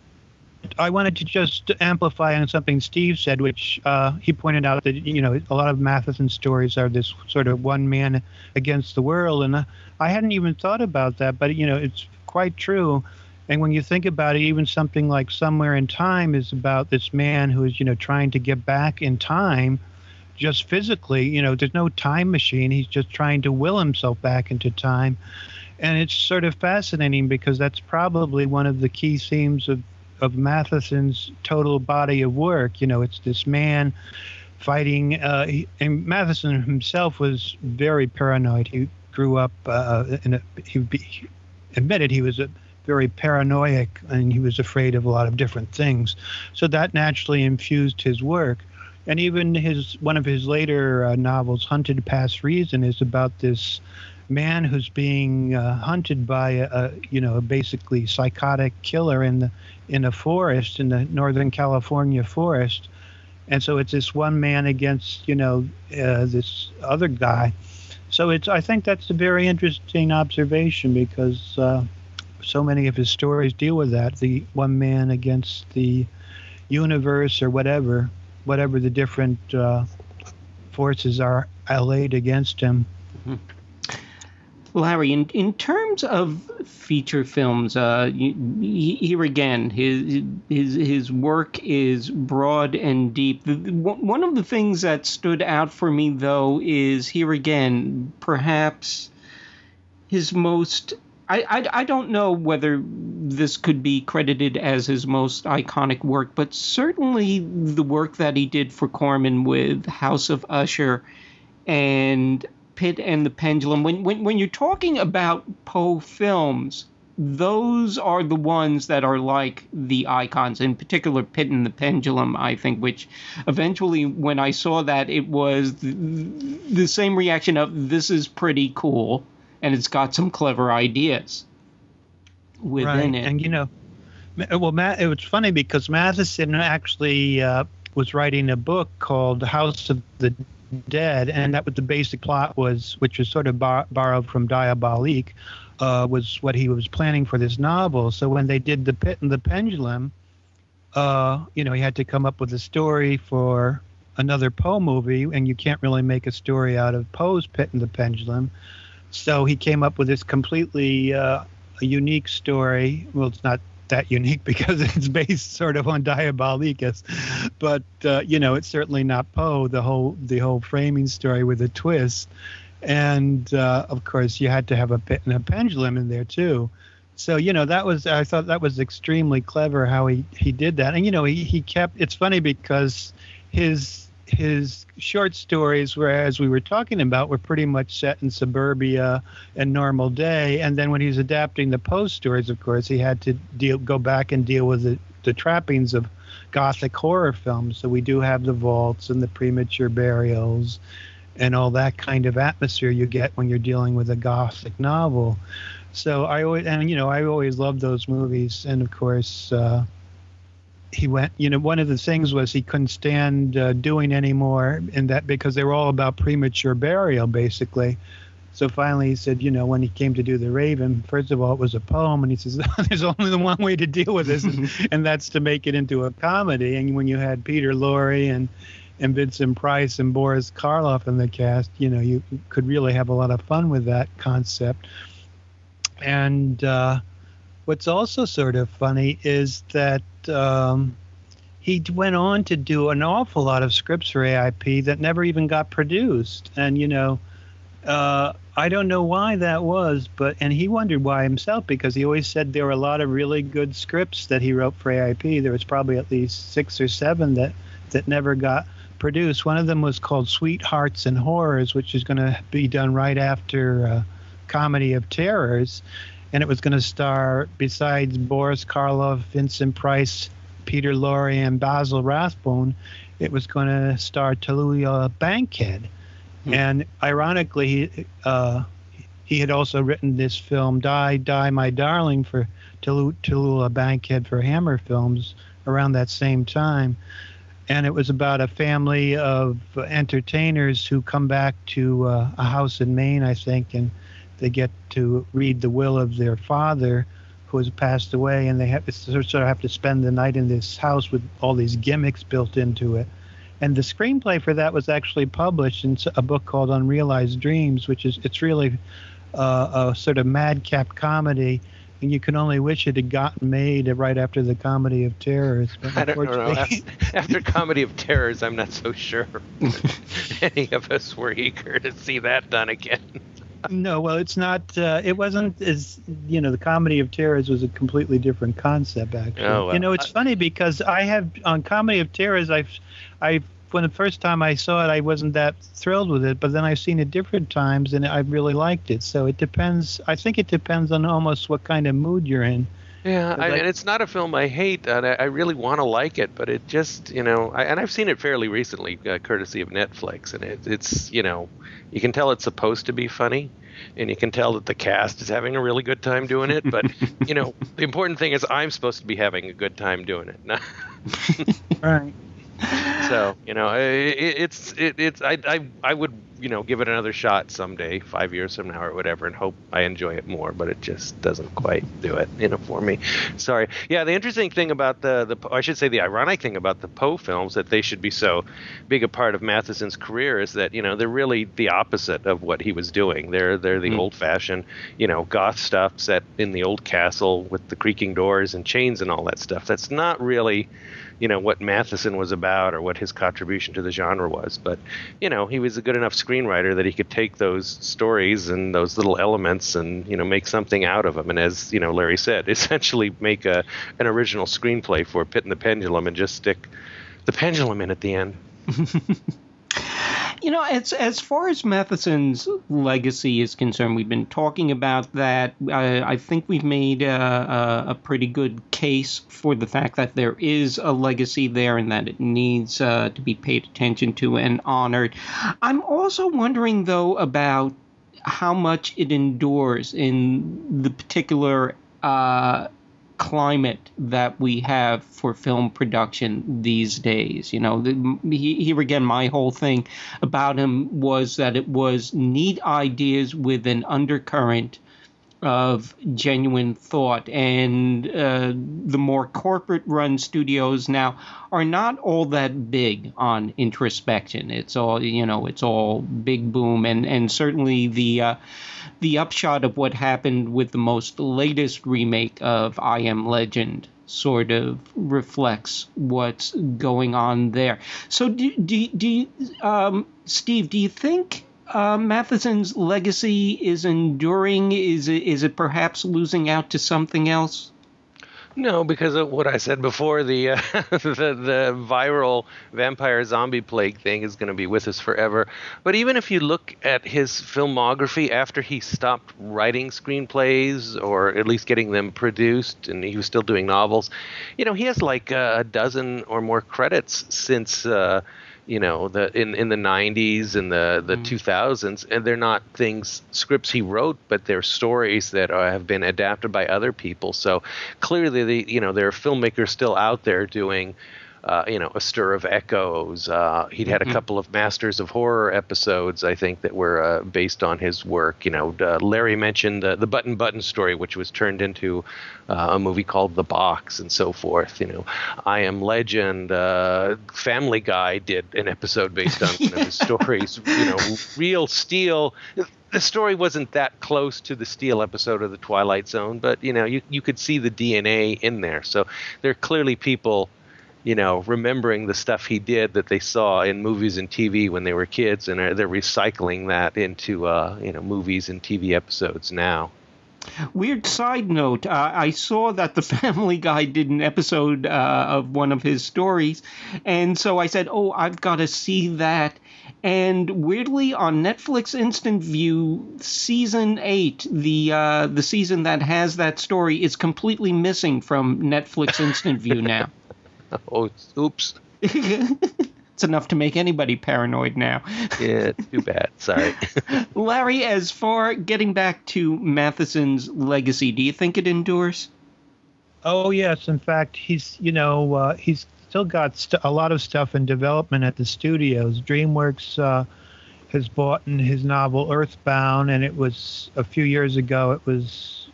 S3: I wanted to just amplify on something Steve said, which he pointed out that, you know, a lot of Matheson stories are this sort of one man against the world. And I hadn't even thought about that, but, you know, it's quite true. And when you think about it, even something like Somewhere in Time is about this man who is, you know, trying to get back in time just physically. You know, there's no time machine. He's just trying to will himself back into time. And it's sort of fascinating because that's probably one of the key themes of Matheson's total body of work. You know, it's this man fighting, and Matheson himself was very paranoid. He grew up he admitted he was a very paranoid, and he was afraid of a lot of different things. So that naturally infused his work. And even one of his later novels, Hunted Past Reason, is about this man who's being hunted by a basically psychotic killer in a forest, in the Northern California forest. And so it's this one man against, this other guy. So I think that's a very interesting observation because so many of his stories deal with that, the one man against the universe or whatever the different forces are allayed against him.
S1: Mm-hmm. Larry, in terms of feature films, here again, his work is broad and deep. One of the things that stood out for me, though, is here again, perhaps his most... I don't know whether this could be credited as his most iconic work, but certainly the work that he did for Corman with House of Usher and Pit and the Pendulum. When you're talking about Poe films, those are the ones that are like the icons, in particular Pit and the Pendulum, I think, which eventually when I saw that, it was the same reaction of this is pretty cool. And it's got some clever ideas within it.
S3: And, it was funny because Matheson actually was writing a book called House of the Dead, and that was the basic plot which was sort of borrowed from Diabolique, was what he was planning for this novel. So when they did the Pit and the Pendulum, he had to come up with a story for another Poe movie, and you can't really make a story out of Poe's Pit and the Pendulum. So he came up with this completely a unique story. Well, it's not that unique because it's based sort of on Diabolique, but it's certainly not Poe. The whole framing story with a twist, and of course you had to have a Pit and a Pendulum in there too. So I thought that was extremely clever how he did that, and he kept. It's funny because his short stories, whereas we were talking about, were pretty much set in suburbia and normal day. And then when he's adapting the Poe stories, of course, he had to go back and deal with the trappings of Gothic horror films. So we do have the vaults and the premature burials and all that kind of atmosphere you get when you're dealing with a Gothic novel. So I always loved those movies. And of course, he went, one of the things was he couldn't stand doing anymore, and that because they were all about premature burial, basically. So finally he said, when he came to do The Raven, first of all, it was a poem, and he says, there's only one way to deal with this, and that's to make it into a comedy. And when you had Peter Lorre and Vincent Price and Boris Karloff in the cast, you could really have a lot of fun with that concept. And what's also sort of funny is that he went on to do an awful lot of scripts for AIP that never even got produced. And, I don't know why that was, and he wondered why himself, because he always said there were a lot of really good scripts that he wrote for AIP. There was probably at least 6 or 7 that never got produced. One of them was called Sweethearts and Horrors, which is going to be done right after Comedy of Terrors. and it was going to star, besides Boris Karloff, Vincent Price, Peter Lorre, and Basil Rathbone, it was going to star Tallulah Bankhead. And ironically, he had also written this film, Die, Die, My Darling, for Tallulah Bankhead for Hammer Films around that same time. And it was about a family of entertainers who come back to a house in Maine, I think, and they get to read the will of their father, who has passed away, and they have to sort of have to spend the night in this house with all these gimmicks built into it. And the screenplay for that was actually published in a book called Unrealized Dreams, it's really a sort of madcap comedy, and you can only wish it had gotten made right after the Comedy of Terrors. But
S2: I don't know. After Comedy of Terrors, I'm not so sure any of us were eager to see that done again.
S3: No, well, it's not. It wasn't as the Comedy of Terrors was a completely different concept, actually.
S2: Oh, well,
S3: it's funny because I have on Comedy of Terrors, when the first time I saw it, I wasn't that thrilled with it, but then I've seen it different times and I really liked it. So it depends. I think it depends on almost what kind of mood you're in.
S2: Yeah, and it's not a film I hate, and I really want to like it, but it just, and I've seen it fairly recently, courtesy of Netflix, and it's, you can tell it's supposed to be funny, and you can tell that the cast is having a really good time doing it, but, the important thing is I'm supposed to be having a good time doing it.
S3: Right.
S2: So, I would, give it another shot someday, 5 years from now or whatever, and hope I enjoy it more, but it just doesn't quite do it, for me. Sorry. Yeah, the interesting thing about the ironic thing about the Poe films, that they should be so big a part of Matheson's career, is that, they're really the opposite of what he was doing. They're the old-fashioned, goth stuff set in the old castle with the creaking doors and chains and all that stuff. That's not really what Matheson was about or what his contribution to the genre was. But, he was a good enough screenwriter that he could take those stories and those little elements and, make something out of them. And as, Larry said, essentially make an original screenplay for Pit and the Pendulum and just stick the pendulum in at the end.
S1: As far as Matheson's legacy is concerned, we've been talking about that. I think we've made a pretty good case for the fact that there is a legacy there and that it needs to be paid attention to and honored. I'm also wondering, though, about how much it endures in the particular climate that we have for film production these days. Here again, my whole thing about him was that it was neat ideas with an undercurrent of genuine thought, and the more corporate-run studios now are not all that big on introspection. It's all, it's all big boom, and certainly the upshot of what happened with the most latest remake of I Am Legend sort of reflects what's going on there. So, Steve, do you think Matheson's legacy is enduring? Is it perhaps losing out to something else?
S2: No, because of what I said before, the the viral vampire zombie plague thing is going to be with us forever. But even if you look at his filmography after he stopped writing screenplays, or at least getting them produced, and he was still doing novels, he has like a dozen or more credits since in the 90s and the 2000s, and they're not scripts he wrote, but they're stories that have been adapted by other people. So clearly, there are filmmakers still out there doing, A Stir of Echoes. He'd had a couple of Masters of Horror episodes, I think, that were based on his work. Larry mentioned the Button story, which was turned into a movie called The Box, and so forth. I Am Legend. Family Guy did an episode based on one of his stories. Real Steel. The story wasn't that close to the Steel episode of the Twilight Zone, but you could see the DNA in there. So there are clearly people remembering the stuff he did that they saw in movies and TV when they were kids, and they're recycling that into movies and TV episodes now.
S1: Weird side note, I saw that the Family Guy did an episode of one of his stories, and so I said, I've got to see that. And weirdly, on Netflix Instant View, season 8, the season that has that story, is completely missing from Netflix Instant View now.
S2: Oh, oops.
S1: It's enough to make anybody paranoid now.
S2: Yeah, too bad. Sorry.
S1: Larry, as far getting back to Matheson's legacy, do you think it endures?
S3: Oh, yes. In fact, he's still got a lot of stuff in development at the studios. DreamWorks has bought in his novel Earthbound, and it was a few years ago. It was,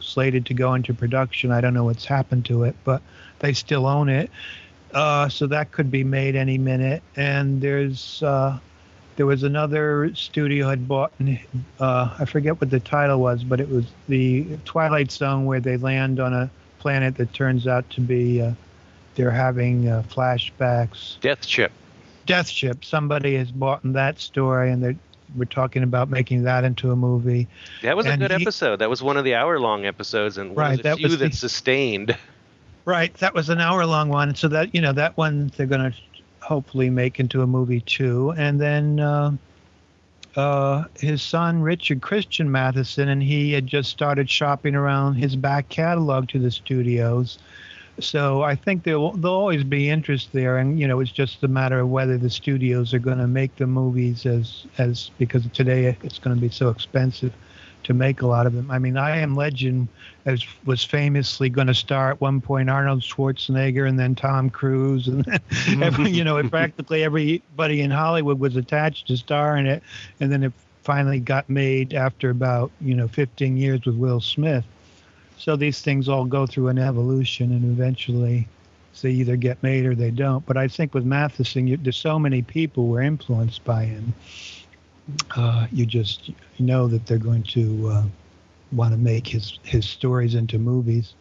S3: slated to go into production. I don't know what's happened to it, but they still own it. So that could be made any minute. And there was another studio had bought, I forget what the title was, but it was the Twilight Zone, where they land on a planet that turns out to be they're having flashbacks.
S2: Death Ship. Somebody has bought in that story, and we're talking about making that into a movie. That was a good episode. That was one of the hour-long episodes, and one of the few that sustained.
S3: Right, that was an hour-long one. So that that one they're going to hopefully make into a movie too. And then his son Richard Christian Matheson, and he had just started shopping around his back catalog to the studios. So I think there'll always be interest there, and it's just a matter of whether the studios are going to make the movies as because today it's going to be so expensive to make a lot of them. I mean, I Am Legend was famously going to star at one point Arnold Schwarzenegger and then Tom Cruise, and then practically everybody in Hollywood was attached to star in it, and then it finally got made after about 15 years with Will Smith. So these things all go through an evolution, and eventually they either get made or they don't. But I think with Matheson, there's so many people were influenced by him. You just know that they're going to want to make his stories into movies.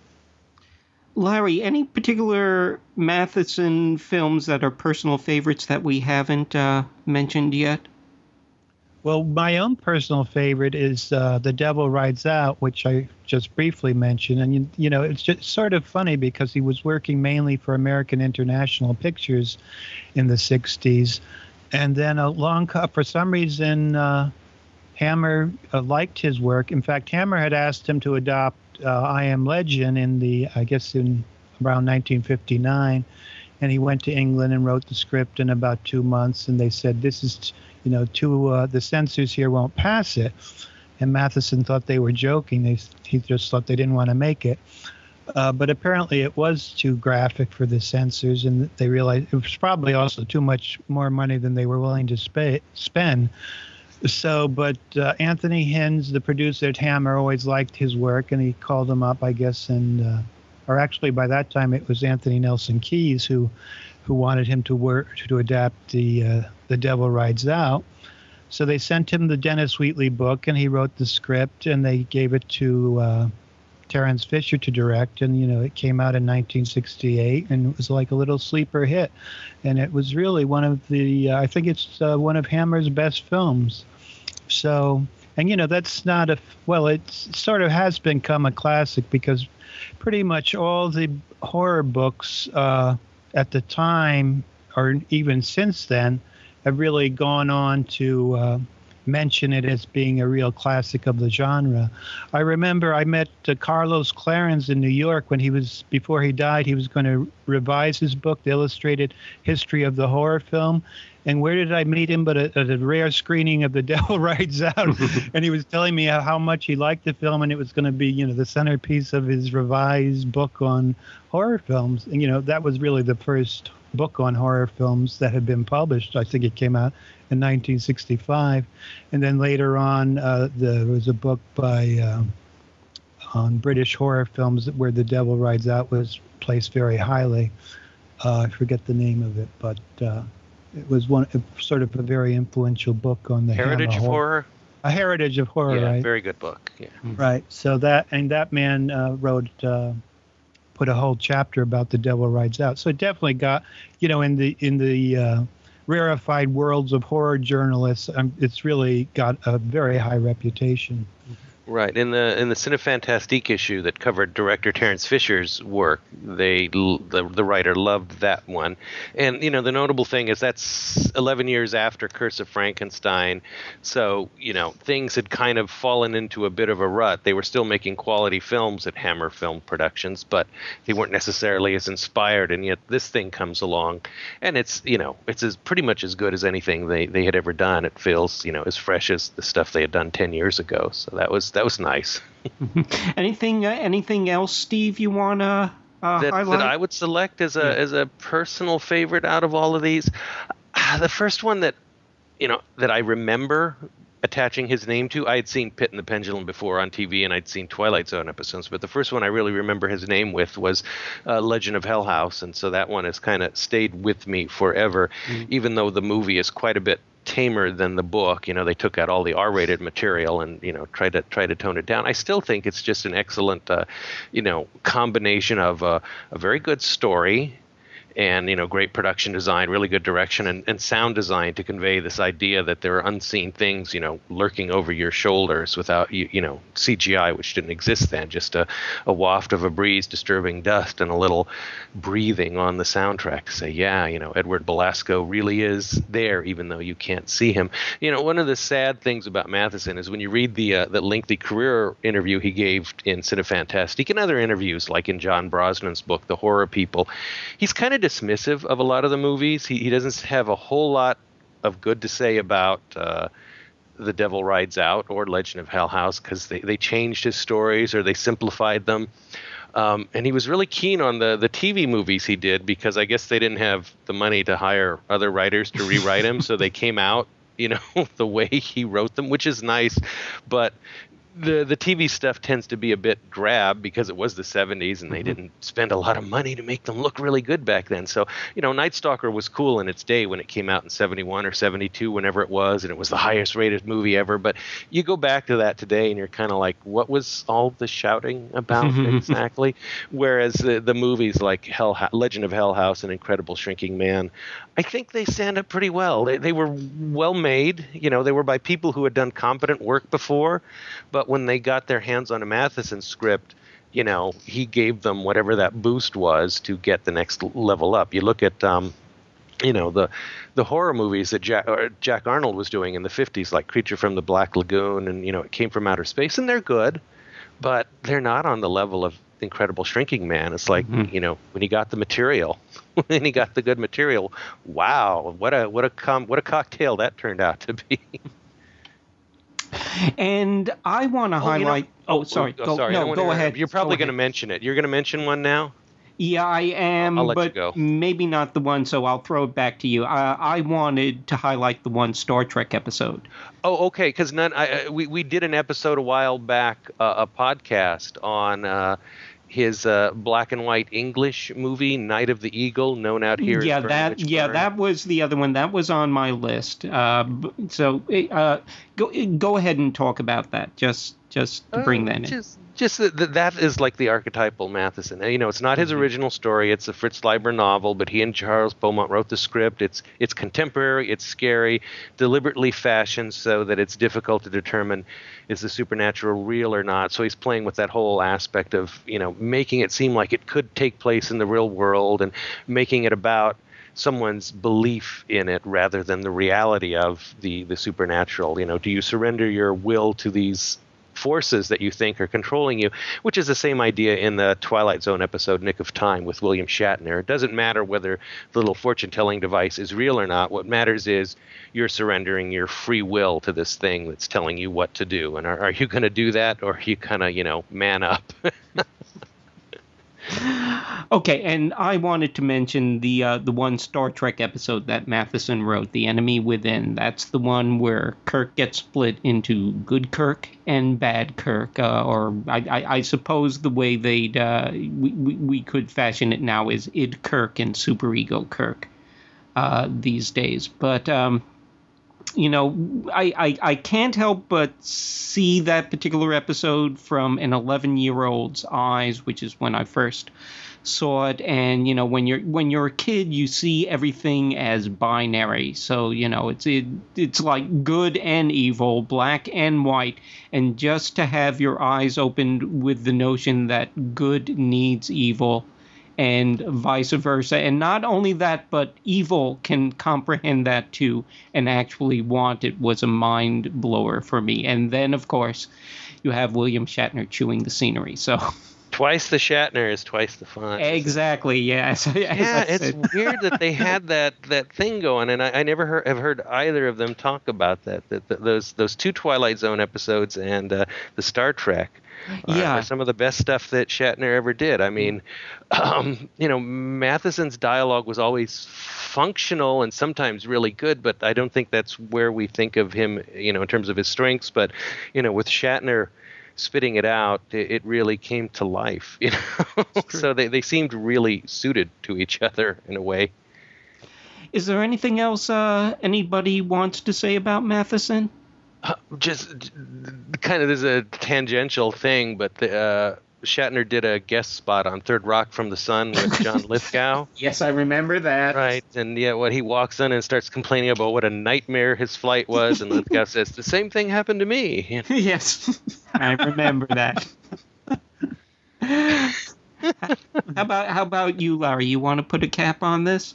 S1: Larry, any particular Matheson films that are personal favorites that we haven't mentioned yet?
S3: Well, my own personal favorite is The Devil Rides Out, which I just briefly mentioned. And, it's just sort of funny because he was working mainly for American International Pictures in the 60s. And then for some reason, Hammer liked his work. In fact, Hammer had asked him to adopt I Am Legend in around 1959. And he went to England and wrote the script in about 2 months. And they said, this is, the censors here won't pass it. And Matheson thought they were joking. He just thought they didn't want to make it. But apparently it was too graphic for the censors, and they realized it was probably also too much more money than they were willing to spend. So, but Anthony Hinds, the producer at Hammer, always liked his work, and he called him up, I guess, or actually by that time it was Anthony Nelson Keyes who wanted him to adapt the Devil Rides Out. So they sent him the Dennis Wheatley book, and he wrote the script, and they gave it to Terence Fisher to direct, and it came out in 1968, and it was like a little sleeper hit, and it was really one of the I think it's one of Hammer's best films. So, and that's not it sort of has become a classic because pretty much all the horror books at the time, or even since then, have really gone on to mention it as being a real classic of the genre. I remember I met Carlos Clarence in New York before he died. He was going to revise his book, The Illustrated History of the Horror Film. And where did I meet him but at a rare screening of The Devil Rides Out? And he was telling me how much he liked the film, and it was going to be, the centerpiece of his revised book on horror films. And, that was really the first book on horror films that had been published. I think it came out in 1965. And then later on, there was a book on British horror films where The Devil Rides Out was placed very highly. I forget the name of it, but it was sort of a very influential book on the
S2: Heritage of Horror.
S3: A Heritage of Horror,
S2: yeah,
S3: right?
S2: Very good book. Yeah.
S3: Right. So that man put a whole chapter about The Devil Rides Out. So it definitely got, in the rarefied worlds of horror journalists, it's really got a very high reputation.
S2: Right. In the Cinefantastique issue that covered director Terence Fisher's work, the writer loved that one. And the notable thing is that's 11 years after Curse of Frankenstein. So, things had kind of fallen into a bit of a rut. They were still making quality films at Hammer Film Productions, but they weren't necessarily as inspired, and yet this thing comes along and it's pretty much as good as anything they had ever done. It feels, as fresh as the stuff they had done 10 years ago. So that was nice.
S1: Anything else, Steve, you want to highlight?
S2: That I would select as a personal favorite out of all of these? The first one that I remember attaching his name to, I had seen Pit and the Pendulum before on TV, and I'd seen Twilight Zone episodes, but the first one I really remember his name with was Legend of Hell House, and so that one has kind of stayed with me forever, even though the movie is quite a bit tamer than the book. They took out all the R-rated material and tried to tone it down. I still think it's just an excellent combination of a very good story and great production design, really good direction, and sound design to convey this idea that there are unseen things lurking over your shoulders without CGI, which didn't exist then, just a waft of a breeze disturbing dust and a little breathing on the soundtrack to say, Edward Belasco really is there, even though you can't see him. One of the sad things about Matheson is when you read the lengthy career interview he gave in Cinefantastique and other interviews, like in John Brosnan's book, The Horror People, he's kind of dismissive of a lot of the movies. He doesn't have a whole lot of good to say about The Devil Rides Out or Legend of Hell House because they changed his stories or they simplified them. And he was really keen on the TV movies he did because I guess they didn't have the money to hire other writers to rewrite them, so they came out, the way he wrote them, which is nice. But the TV stuff tends to be a bit drab because it was the 70s and they didn't spend a lot of money to make them look really good back then. So, Night Stalker was cool in its day when it came out in 71 or 72, whenever it was, and it was the highest rated movie ever. But you go back to that today and you're kind of like, what was all the shouting about exactly? Whereas the movies like Legend of Hell House and Incredible Shrinking Man, I think they stand up pretty well. They were well made. They were by people who had done competent work before, but when they got their hands on a Matheson script, he gave them whatever that boost was to get the next level up. You look at, the horror movies that Jack Arnold was doing in the 50s, like Creature from the Black Lagoon and, It Came from Outer Space, and they're good, but they're not on the level of Incredible Shrinking Man. It's like, when he got the material, when he got the good material, wow, what a cocktail that turned out to be.
S1: And I want to highlight. Sorry. Go ahead.
S2: You're probably going to mention it. You're going to mention one now?
S1: Yeah, I am.
S2: I'll let you go.
S1: Maybe not the one, so I'll throw it back to you. I wanted to highlight the one Star Trek episode.
S2: Oh, okay. Because we did an episode a while back, a podcast on his black and white English movie, Night of the Eagle, known out here.
S1: That was the other one. That was on my list. So go ahead and talk about that. Just to bring that in.
S2: Just that is like the archetypal Matheson. It's not his original story. It's a Fritz Leiber novel, but he and Charles Beaumont wrote the script. It's contemporary. It's scary, deliberately fashioned so that it's difficult to determine is the supernatural real or not. So he's playing with that whole aspect of, making it seem like it could take place in the real world and making it about someone's belief in it rather than the reality of the supernatural. Do you surrender your will to these forces that you think are controlling you, which is the same idea in the Twilight Zone episode Nick of Time with William Shatner. It doesn't matter whether the little fortune-telling device is real or not. What matters is you're surrendering your free will to this thing that's telling you what to do. And are you going to do that, or are you kind of, man up?
S1: Okay, and I wanted to mention the one Star Trek episode that Matheson wrote, The Enemy Within. That's the one where Kirk gets split into good Kirk and bad Kirk, or I suppose the way we could fashion it now is id Kirk and superego Kirk these days. But I can't help but see that particular episode from an 11-year-old's eyes, which is when I first saw it. And when you're a kid, you see everything as binary. So it's like good and evil, black and white, and just to have your eyes opened with the notion that good needs evil and vice versa. And not only that, but evil can comprehend that too and actually want it, was a mind blower for me. And then, of course, you have William Shatner chewing the scenery. So
S2: twice the Shatner is twice the fun.
S1: Exactly, yes.
S2: Yeah, it's weird that they had that thing going, and I never have heard either of them talk about that those two Twilight Zone episodes and the Star Trek. Are some of the best stuff that Shatner ever did. I mean, Matheson's dialogue was always functional and sometimes really good, but I don't think that's where we think of him, in terms of his strengths. But, with Shatner spitting it out, it really came to life, So they seemed really suited to each other in a way.
S1: Is there anything else anybody wants to say about Matheson?
S2: Just kind of, there's a tangential thing, but Shatner did a guest spot on Third Rock from the Sun with John Lithgow.
S1: Yes, I remember that.
S2: Right, and when he walks in and starts complaining about what a nightmare his flight was, and Lithgow says, the same thing happened to me.
S1: Yes, I remember that. How about you, Larry? You want to put a cap on this?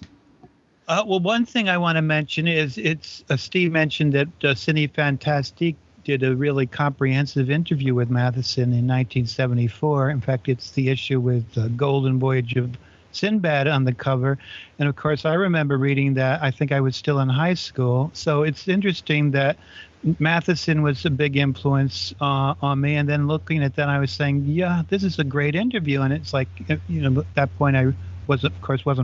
S3: Well, one thing I want to mention is Steve mentioned that Cinefantastique did a really comprehensive interview with Matheson in 1974. In fact, it's the issue with Golden Voyage of Sinbad on the cover. And, of course, I remember reading that. I think I was still in high school. So it's interesting that Matheson was a big influence on me. And then looking at that, I was saying, yeah, this is a great interview. And it's like, at that point I wasn't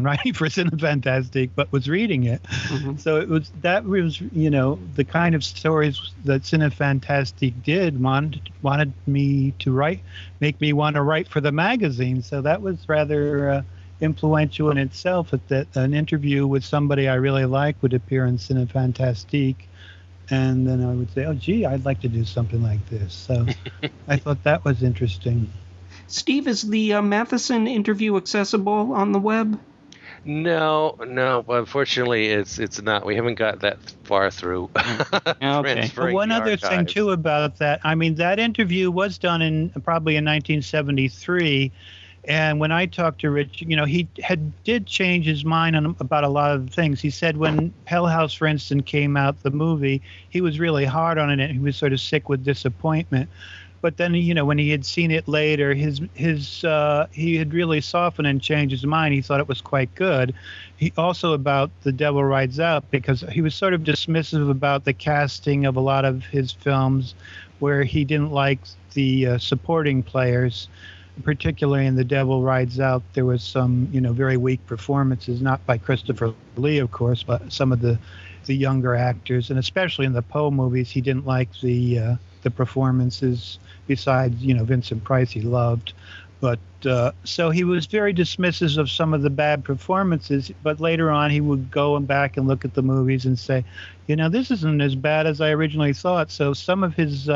S3: writing for Cinefantastique, but was reading it. Mm-hmm. So it was the kind of stories that Cinefantastique did wanted me to make me want to write for the magazine. So that was rather influential in itself. That an interview with somebody I really like would appear in Cinefantastique, and then I would say, "Oh, gee, I'd like to do something like this." So I thought that was interesting.
S1: Steve, is the Matheson interview accessible on the web?
S2: No. Unfortunately, it's not. We haven't got that far through.
S1: Okay.
S3: One other thing too about that. I mean, that interview was done probably in 1973, and when I talked to Rich, he did change his mind about a lot of things. He said when Hell House, for instance, came out, the movie, he was really hard on it, and he was sort of sick with disappointment. But then, when he had seen it later, he had really softened and changed his mind. He thought it was quite good. He also about The Devil Rides Out, because he was sort of dismissive about the casting of a lot of his films, where he didn't like the supporting players, particularly in The Devil Rides Out. There was some, very weak performances, not by Christopher Lee, of course, but some of the younger actors, and especially in the Poe movies, he didn't like the performances. Besides, Vincent Price, he loved. But so he was very dismissive of some of the bad performances. But later on, he would go back and look at the movies and say, this isn't as bad as I originally thought. So some of his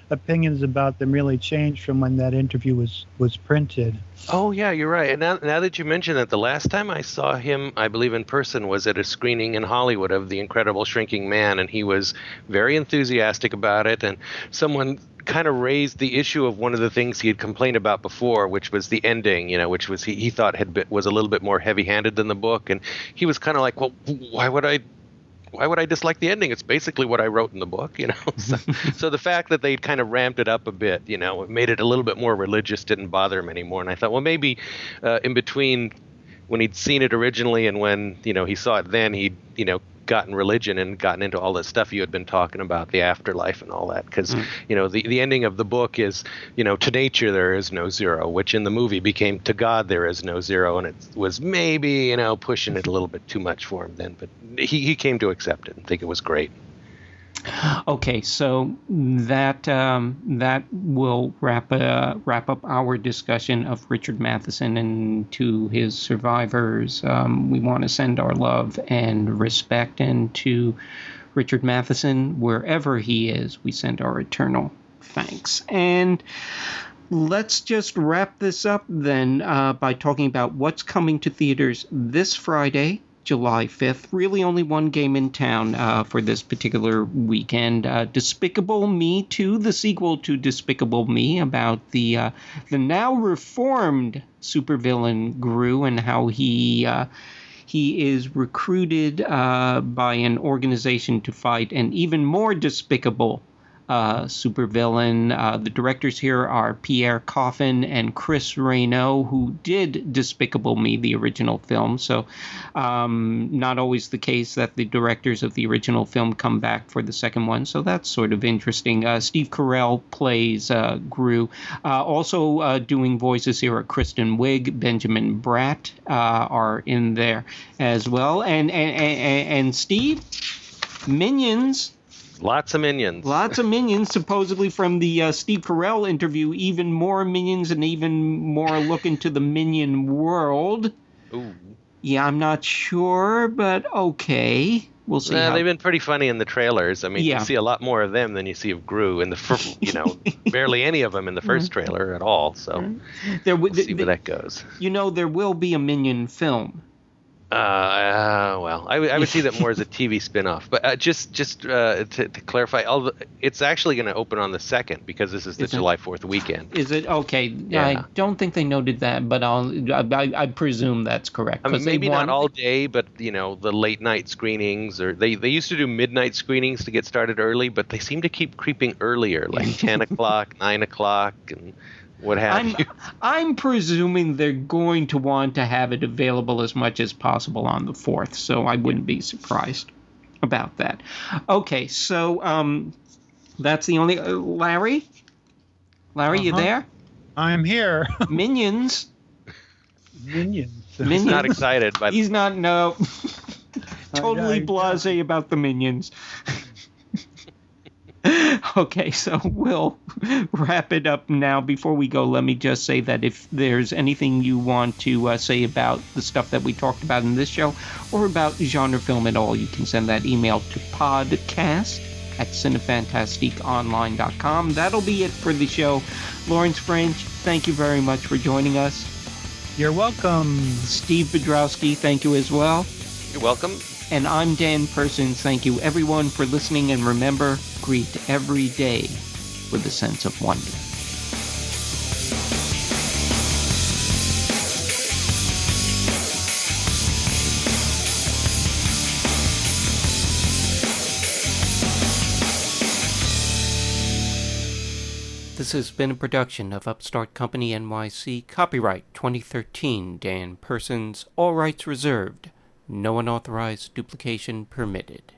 S3: opinions about them really changed from when that interview was printed.
S2: Oh, yeah, you're right. And now that you mention that, the last time I saw him, I believe in person, was at a screening in Hollywood of The Incredible Shrinking Man, and he was very enthusiastic about it. And someone kind of raised the issue of one of the things he had complained about before, which was the ending, which was he thought was a little bit more heavy-handed than the book. And he was kind of like, well, why would I dislike the ending? It's basically what I wrote in the book, So the fact that they kind of ramped it up a bit, made it a little bit more religious, didn't bother him anymore. And I thought, well, maybe in between when he'd seen it originally and when, he saw it then, he'd, gotten religion and gotten into all that stuff you had been talking about, the afterlife and all that. Because, the ending of the book is, to nature there is no zero, which in the movie became to God there is no zero. And it was maybe, pushing it a little bit too much for him then. But he came to accept it and think it was great.
S1: Okay, so that will wrap up our discussion of Richard Matheson, and to his survivors, we want to send our love and respect, and to Richard Matheson, wherever he is, we send our eternal thanks. And let's just wrap this up then by talking about what's coming to theaters this Friday, July 5th. Really only one game in town for this particular weekend. Despicable Me 2, the sequel to Despicable Me, about the now reformed supervillain Gru and how he is recruited by an organization to fight an even more despicable supervillain. The directors here are Pierre Coffin and Chris Reynaud, who did Despicable Me, the original film. So not always the case that the directors of the original film come back for the second one. So that's sort of interesting. Steve Carell plays Gru. Also doing voices here are Kristen Wiig, Benjamin Bratt are in there as well. And Steve, Minions.
S2: Lots of minions.
S1: Lots of minions, supposedly from the Steve Carell interview. Even more minions and even more look into the minion world.
S2: Ooh.
S1: Yeah, I'm not sure, but okay. We'll see.
S2: They've been pretty funny in the trailers. I mean, you see a lot more of them than you see of Gru in the first, barely any of them in the first trailer at all. So we'll see where that goes.
S1: There will be a Minion film.
S2: Well, I would see that more as a TV spin-off. But just to clarify, it's actually going to open on the 2nd because this is the July 4th weekend.
S1: Is it? Okay. Yeah. I don't think they noted that, but I presume that's correct.
S2: I mean, maybe not all day, but, the late night screenings, or they used to do midnight screenings to get started early, but they seem to keep creeping earlier, like 10 o'clock, 9 o'clock, and what have you.
S1: I'm presuming they're going to want to have it available as much as possible on the 4th, so I wouldn't be surprised about that. Okay, so that's the only... Larry? Larry, you there?
S3: I'm here.
S1: Minions.
S3: Minions.
S2: He's not excited. But
S1: he's not, no. Totally blasé about the Minions. Okay, so we'll wrap it up now. Before we go, let me just say that if there's anything you want to say about the stuff that we talked about in this show or about genre film at all, you can send that email to podcast@cinefantastiqueonline.com. That'll be it for the show. Lawrence French, thank you very much for joining us.
S3: You're welcome.
S1: Steve Biodrowski, thank you as well.
S2: You're welcome.
S1: And I'm Dan Persons. Thank you, everyone, for listening. And remember, greet every day with a sense of wonder. This has been a production of Upstart Company NYC. Copyright 2013. Dan Persons. All rights reserved. No unauthorized duplication permitted.